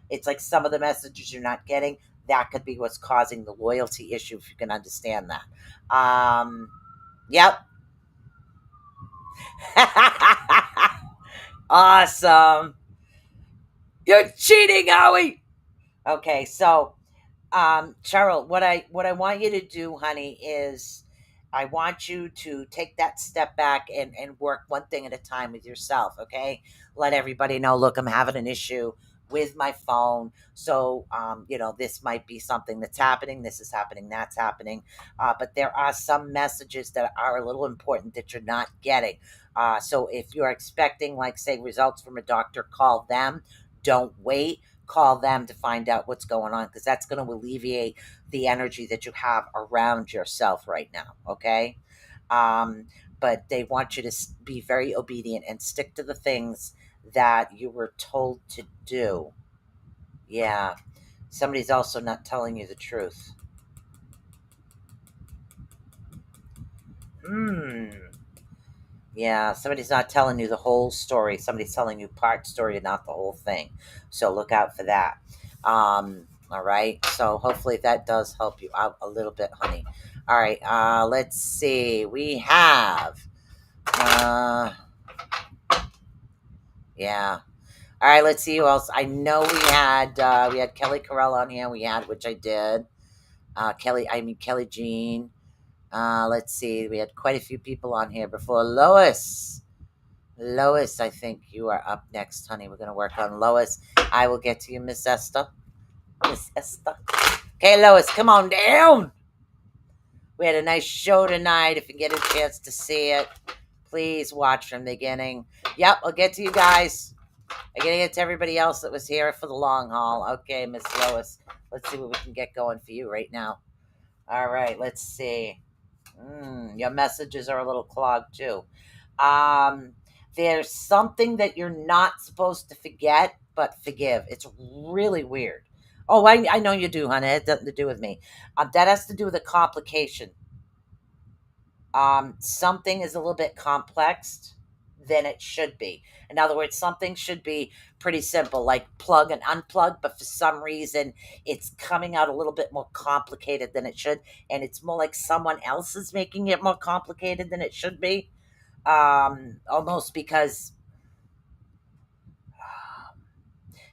it's like some of the messages you're not getting. That could be what's causing the loyalty issue. If you can understand that. Yep. Awesome. You're cheating, Howie. Okay, so Cheryl, what I want you to do, honey, is I want you to take that step back and work one thing at a time with yourself, okay? Let everybody know, look, I'm having an issue with my phone. So this might be something that's happening, this is happening, that's happening. But there are some messages that are a little important that you're not getting. So if you're expecting, like, say, results from a doctor, call them. Don't wait, call them to find out what's going on, because that's going to alleviate the energy that you have around yourself right now, okay? But they want you to be very obedient and stick to the things that you were told to do. Yeah, somebody's also not telling you the truth. Hmm. Yeah, somebody's not telling you the whole story. Somebody's telling you part story and not the whole thing. So look out for that. All right. So hopefully that does help you out a little bit, honey. All right. Let's see. We have. Yeah. All right. Let's see who else. I know we had Kelly Carell on here. We had, which I did. Kelly Jean. Let's see. We had quite a few people on here before. Lois, I think you are up next, honey. We're going to work on Lois. I will get to you, Miss Esther. Miss Esther. Okay, Lois, come on down. We had a nice show tonight. If you get a chance to see it, please watch from the beginning. Yep, I'll get to you guys. I gotta get to everybody else that was here for the long haul. Okay, Miss Lois. Let's see what we can get going for you right now. All right, let's see. Your messages are a little clogged too. Um, there's something that you're not supposed to forget, but forgive. It's really weird. Oh, I know you do, honey. It has nothing to do with me. That has to do with a complication. Something is a little bit complex than it should be. In other words, something should be pretty simple, like plug and unplug, but for some reason, it's coming out a little bit more complicated than it should, and it's more like someone else is making it more complicated than it should be. Almost because,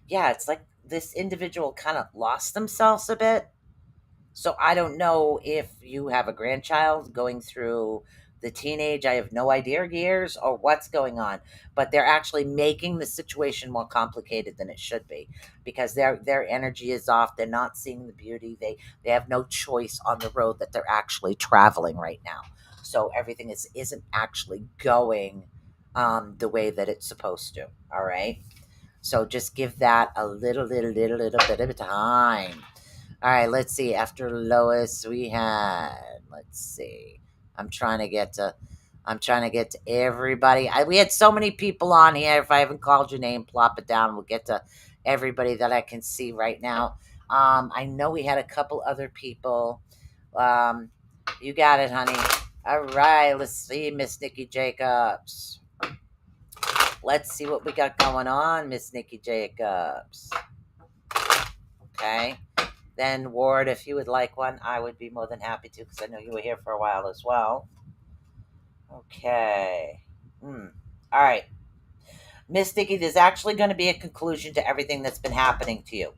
yeah, it's like this individual kind of lost themselves a bit. So I don't know if you have a grandchild going through the teenage, I have no idea, years, or what's going on, but they're actually making the situation more complicated than it should be, because their energy is off. They're not seeing the beauty. They have no choice on the road that they're actually traveling right now. So everything isn't actually going the way that it's supposed to. All right. So just give that a little bit of time. All right, let's see. After Lois, we had. Let's see. I'm trying to get to. I'm trying to get to everybody. We had so many people on here. If I haven't called your name, plop it down. We'll get to everybody that I can see right now. I know we had a couple other people. Um, you got it, honey. All right, let's see, Miss Nikki Jacobs. Let's see what we got going on, Miss Nikki Jacobs. Okay. Then, Ward, if you would like one, I would be more than happy to, because I know you were here for a while as well. Okay. All right. Miss Nikki, there's actually going to be a conclusion to everything that's been happening to you.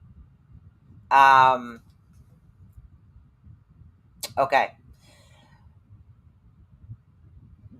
Okay.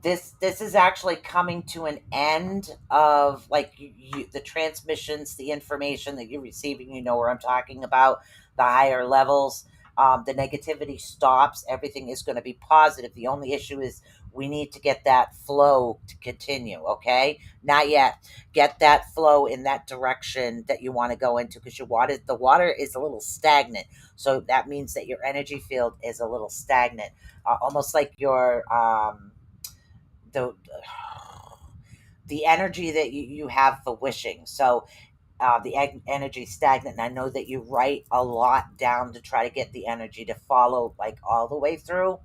This is actually coming to an end of, like, the transmissions, the information that you're receiving. You know where I'm talking about, the higher levels. The negativity stops. Everything is going to be positive. The only issue is we need to get that flow to continue. Okay, not yet. Get that flow in that direction that you want to go into, because the water is a little stagnant. So that means that your energy field is a little stagnant, almost like your the the energy that you have for wishing. So the energy stagnant, and I know that you write a lot down to try to get the energy to follow, like, all the way through,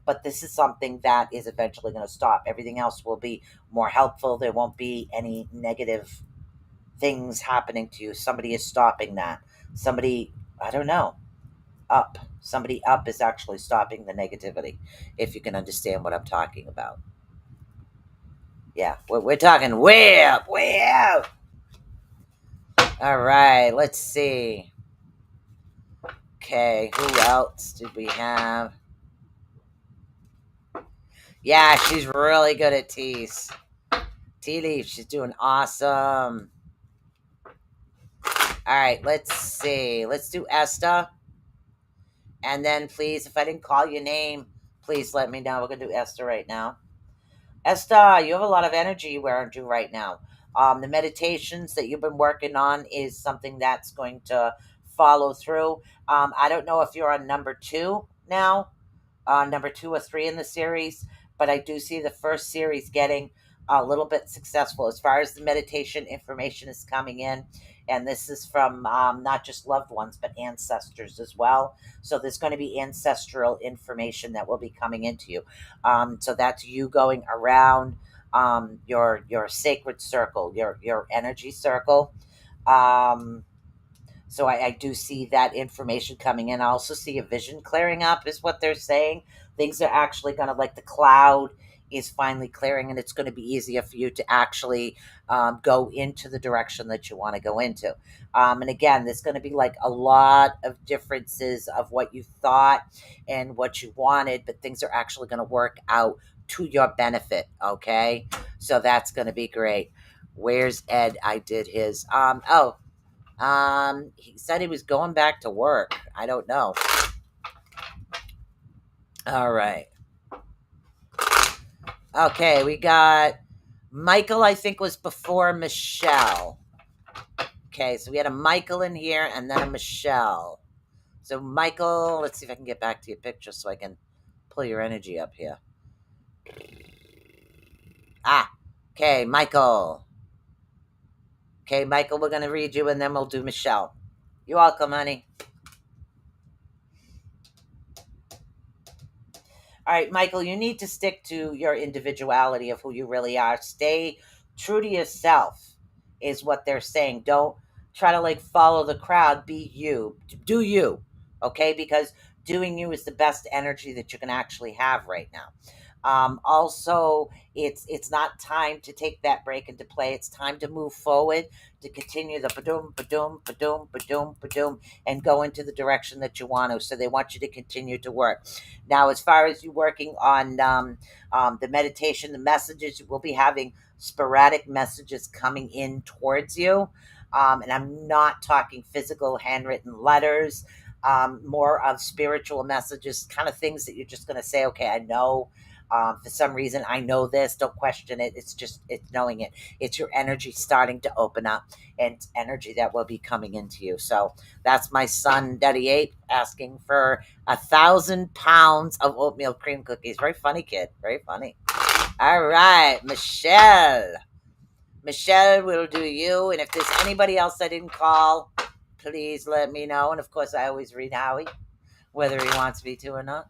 but this is something that is eventually going to stop. Everything else will be more helpful. There won't be any negative things happening to you. Somebody is stopping that. Somebody, I don't know, somebody up is actually stopping the negativity, if you can understand what I'm talking about. Yeah, we're talking way up, way up. All right, let's see. Okay, who else did we have? Yeah, she's really good at teas. Tea Leaf, she's doing awesome. All right, let's see. Let's do Esther. And then, please, if I didn't call your name, please let me know. We're going to do Esther right now. Esther, you have a lot of energy you wearing you right now. The meditations that you've been working on is something that's going to follow through. I don't know if you're on number 2 now, number 2 or 3 in the series, but I do see the first series getting a little bit successful as far as the meditation information is coming in. And this is from not just loved ones, but ancestors as well. So there's going to be ancestral information that will be coming into you. So that's you going around your sacred circle, your energy circle. So I do see that information coming in. I also see a vision clearing up, is what they're saying. Things are actually going to, like, the cloud is finally clearing, and it's going to be easier for you to actually go into the direction that you want to go into. And again, there's going to be, like, a lot of differences of what you thought and what you wanted, but things are actually going to work out to your benefit. Okay, so that's going to be great. Where's Ed? I did his. He said he was going back to work. I don't know. All right. Okay, we got Michael, I think, was before Michelle. Okay, so we had a Michael in here and then a Michelle. So, Michael, let's see if I can get back to your picture so I can pull your energy up here. Ah, okay, Michael. Okay, Michael, we're going to read you and then we'll do Michelle. You're welcome, honey. All right, Michael, you need to stick to your individuality of who you really are. Stay true to yourself, is what they're saying. Don't try to like follow the crowd. Be you. Do you. Okay? Because doing you is the best energy that you can actually have right now. Also, it's not time to take that break and to play. It's time to move forward, to continue the ba-doom, ba-doom, ba-doom, ba-doom, ba-doom, and go into the direction that you want to. So they want you to continue to work. Now, as far as you working on the meditation, the messages, we'll be having sporadic messages coming in towards you. And I'm not talking physical handwritten letters, more of spiritual messages, kind of things that you're just going to say, okay, I know. For some reason, I know this. Don't question it. It's knowing it. It's your energy starting to open up, and it's energy that will be coming into you. So that's my son, Daddy Ape, asking for 1,000 pounds of oatmeal cream cookies. Very funny kid. Very funny. All right, Michelle. Michelle will do you. And if there's anybody else I didn't call, please let me know. And of course, I always read Howie, whether he wants me to or not.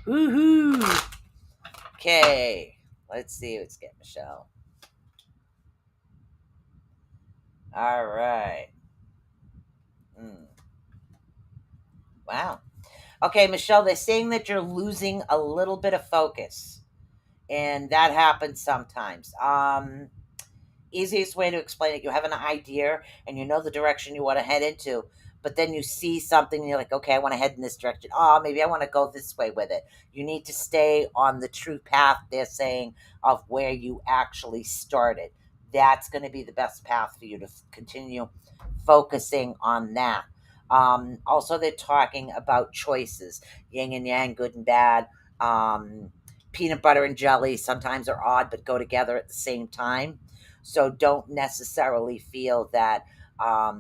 Woohoo! Okay, let's see. Let's get Michelle. All right. Wow. Okay, Michelle, they're saying that you're losing a little bit of focus, and that happens sometimes. Easiest way to explain it, you have an idea and you know the direction you want to head into, but then you see something and you're like, okay, I want to head in this direction. Oh, maybe I want to go this way with it. You need to stay on the true path, they're saying, of where you actually started. That's going to be the best path for you to continue focusing on that. Also, they're talking about choices, yin and yang, good and bad. Peanut butter and jelly sometimes are odd but go together at the same time. So don't necessarily feel that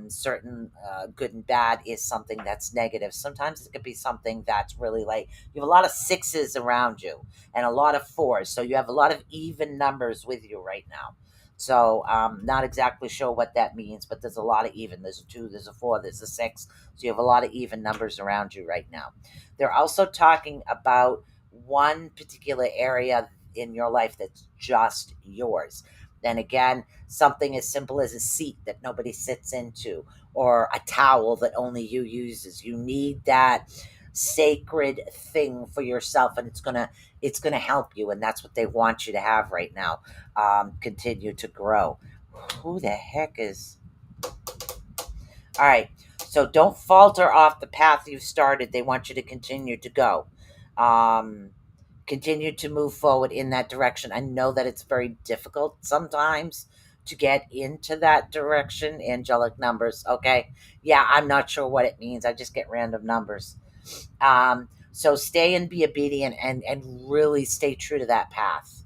certain good and bad is something that's negative. Sometimes it could be something that's really like you have a lot of sixes around you and a lot of fours. So you have a lot of even numbers with you right now. So not exactly sure what that means, but there's a lot of even. There's a 2, there's a 4, there's a 6. So you have a lot of even numbers around you right now. They're also talking about one particular area in your life that's just yours. Then again, something as simple as a seat that nobody sits into or a towel that only you uses. You need that sacred thing for yourself, and it's gonna help you, and that's what they want you to have right now. Continue to grow. Who the heck is all right? So don't falter off the path you've started. They want you to continue to go. um Continue to move forward in that direction. I know that it's very difficult sometimes to get into that direction. Angelic numbers. Okay. Yeah, I'm not sure what it means. I just get random numbers. So stay and be obedient and really stay true to that path.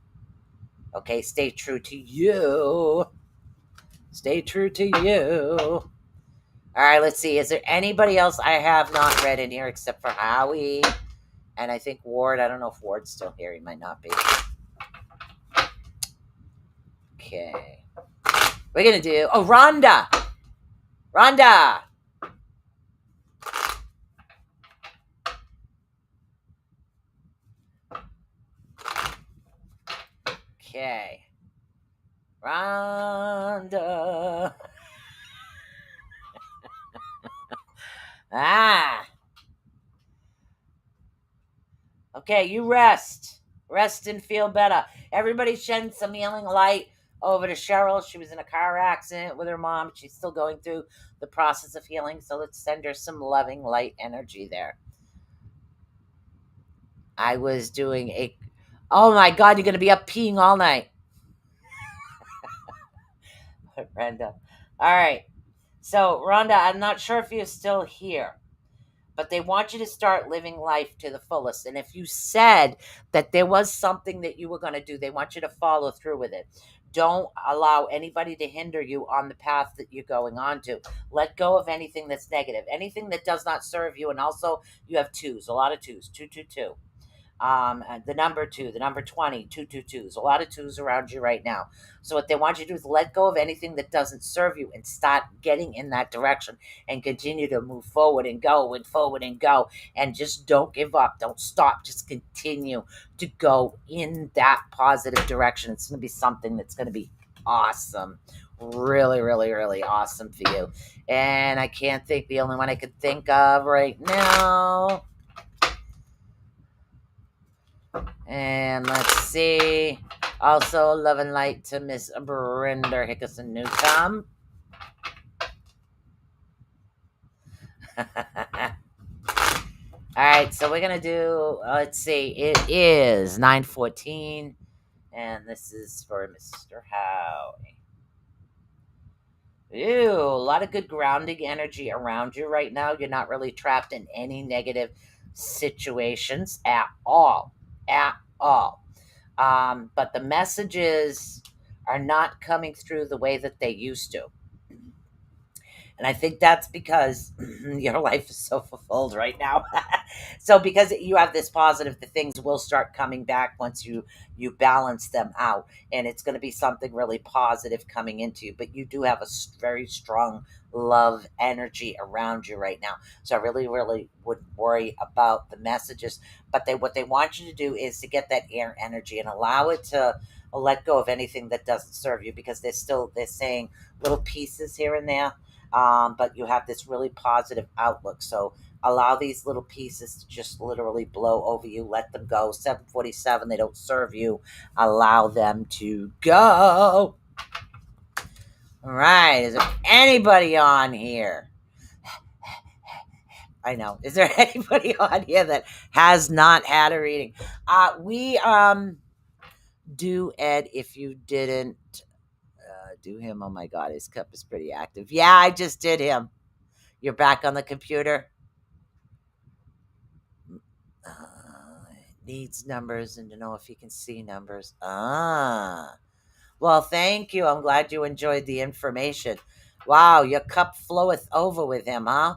Okay. Stay true to you. Stay true to you. All right. Let's see. Is there anybody else I have not read in here except for Howie? And I think Ward, I don't know if Ward's still here. He might not be. Okay. We're going to do... Oh, Rhonda. Rhonda. Okay. Rhonda. Ah. Okay, you rest. Rest and feel better. Everybody send some healing light over to Cheryl. She was in a car accident with her mom. She's still going through the process of healing. So let's send her some loving light energy there. I was doing a... Oh my God, you're going to be up peeing all night. Brenda. All right. So, Rhonda, I'm not sure if you're still here. but they want you to start living life to the fullest. And if you said that there was something that you were going to do, they want you to follow through with it. Don't allow anybody to hinder you on the path that you're going on to. Let go of anything that's negative, anything that does not serve you. And also, you have twos, a lot of twos, 222. The number 2, the number 20, 222. There's a lot of twos around you right now. So what they want you to do is let go of anything that doesn't serve you and start getting in that direction and continue to move forward and go and forward and go, and just don't give up. Don't stop. Just continue to go in that positive direction. It's going to be something that's going to be awesome. Really, really, really awesome for you. And I can't think, the only one I could think of right now. And let's see. Also, love and light to Miss Brenda Hickerson Newcomb. All right, so we're gonna do. Let's see. It is 9:14, and this is for Mr. Howie. Ew, a lot of good grounding energy around you right now. You're not really trapped in any negative situations at all. At all. But the messages are not coming through the way that they used to. And I think that's because your life is so fulfilled right now. So because you have this positive, the things will start coming back once you balance them out, and it's going to be something really positive coming into you. But you do have a very strong love energy around you right now. So I really, really would worry about the messages. But what they want you to do is to get that air energy and allow it to let go of anything that doesn't serve you, because they're saying little pieces here and there, but you have this really positive outlook. So allow these little pieces to just literally blow over you. Let them go. 747, they don't serve you. Allow them to go. All right. Is there anybody on here? I know. Is there anybody on here that has not had a reading? We do, Ed, if you didn't do him. Oh my God, his cup is pretty active. Yeah, I just did him. You're back on the computer. Needs numbers and to know if he can see numbers. Well, thank you. I'm glad you enjoyed the information. Wow, your cup floweth over with him, huh?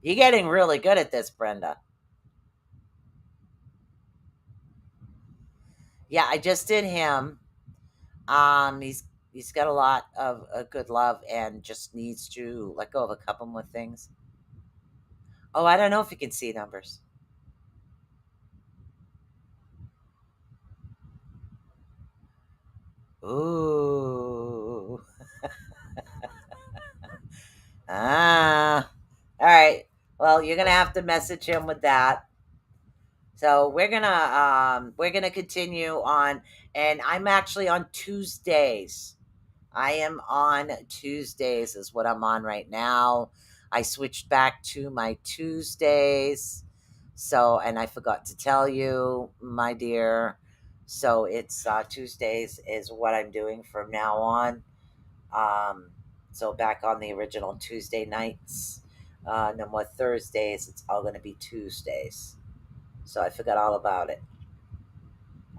You're getting really good at this, Brenda. Yeah, I just did him. He's got a lot of good love and just needs to let go of a couple more things. Oh, I don't know if he can see numbers. Ooh. All right. Well, you're gonna have to message him with that. So we're gonna continue on, and I'm actually on Tuesdays. I am on Tuesdays is what I'm on right now. I switched back to my Tuesdays. So, and I forgot to tell you, my dear. So it's Tuesdays is what I'm doing from now on. Um, so back on the original Tuesday nights. No more Thursdays. It's all going to be Tuesdays. So I forgot all about it.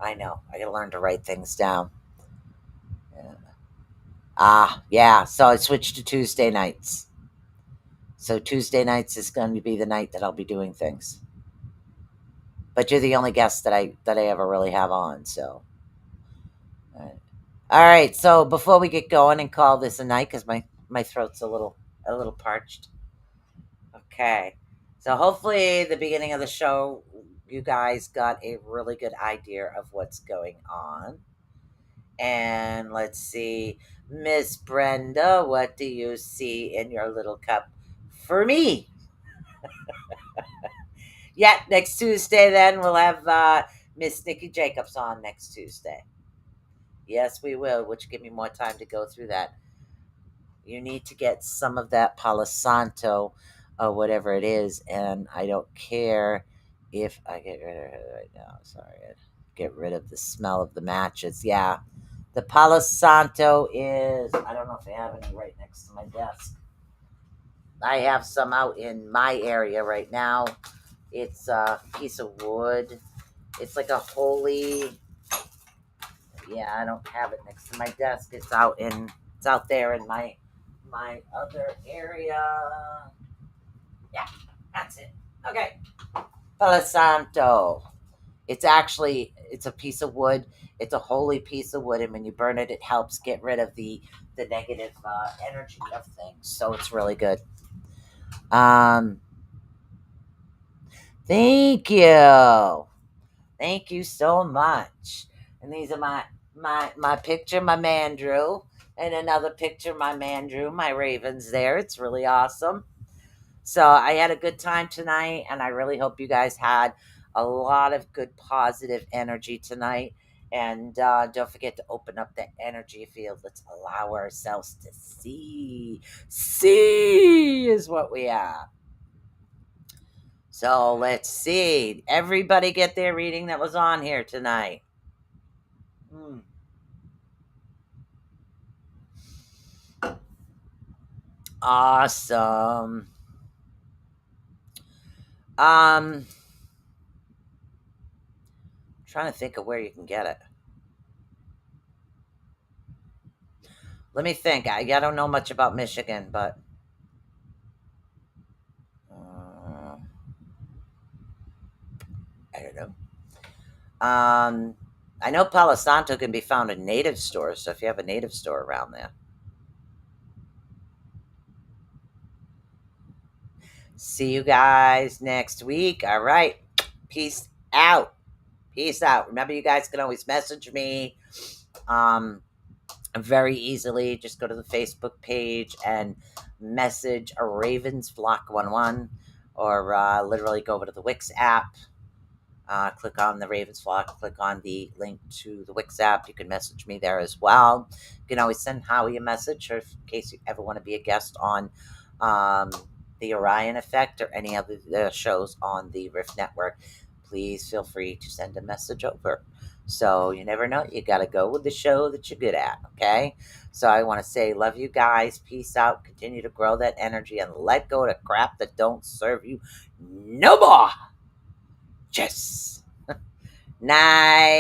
I know. I got to learn to write things down. Yeah. Yeah. So I switched to Tuesday nights. So Tuesday nights is going to be the night that I'll be doing things. But you're the only guest that I ever really have on. So, all right. So before we get going and call this a night, because my throat's a little parched. Okay. So hopefully the beginning of the show, you guys got a really good idea of what's going on. And let's see, Miss Brenda, what do you see in your little cup for me? Yeah, next Tuesday then we'll have Miss Nikki Jacobs on next Tuesday. Yes, we will, which give me more time to go through that. You need to get some of that Palo Santo or whatever it is, and I don't care if I get rid of it right now. Sorry, get rid of the smell of the matches. Yeah, the Palo Santo is, I don't know if I have any right next to my desk. I have some out in my area right now. It's a piece of wood. It's like a holy. Yeah, I don't have it next to my desk. It's out there in my other area. Yeah, that's it. Okay. Palo Santo. It's a piece of wood. It's a holy piece of wood, and when you burn it, it helps get rid of the negative energy of things. So it's really good. Um, thank you. Thank you so much. And these are my picture my man drew, and another picture my man drew. My ravens there. It's really awesome. So I had a good time tonight, and I really hope you guys had a lot of good positive energy tonight. And don't forget to open up that energy field. Let's allow ourselves to see. See is what we are. So let's see. Everybody get their reading that was on here tonight. Hmm. Awesome. Um, trying to think of where you can get it. Let me think. I don't know much about Michigan, but I don't know. I know Palo Santo can be found in native stores, so if you have a native store around there. See you guys next week. All right. Peace out. Peace out. Remember, you guys can always message me very easily. Just go to the Facebook page and message a Ravens Flock 11, or literally go over to the Wix app. Click on the Ravens Flock, click on the link to the Wix app. You can message me there as well. You can always send Howie a message, or in case you ever want to be a guest on the Orion Effect or any other shows on the Rift Network. Please feel free to send a message over. So you never know. You got to go with the show that you're good at, okay? So I want to say love you guys. Peace out. Continue to grow that energy and let go of the crap that don't serve you no more. Yes. Night.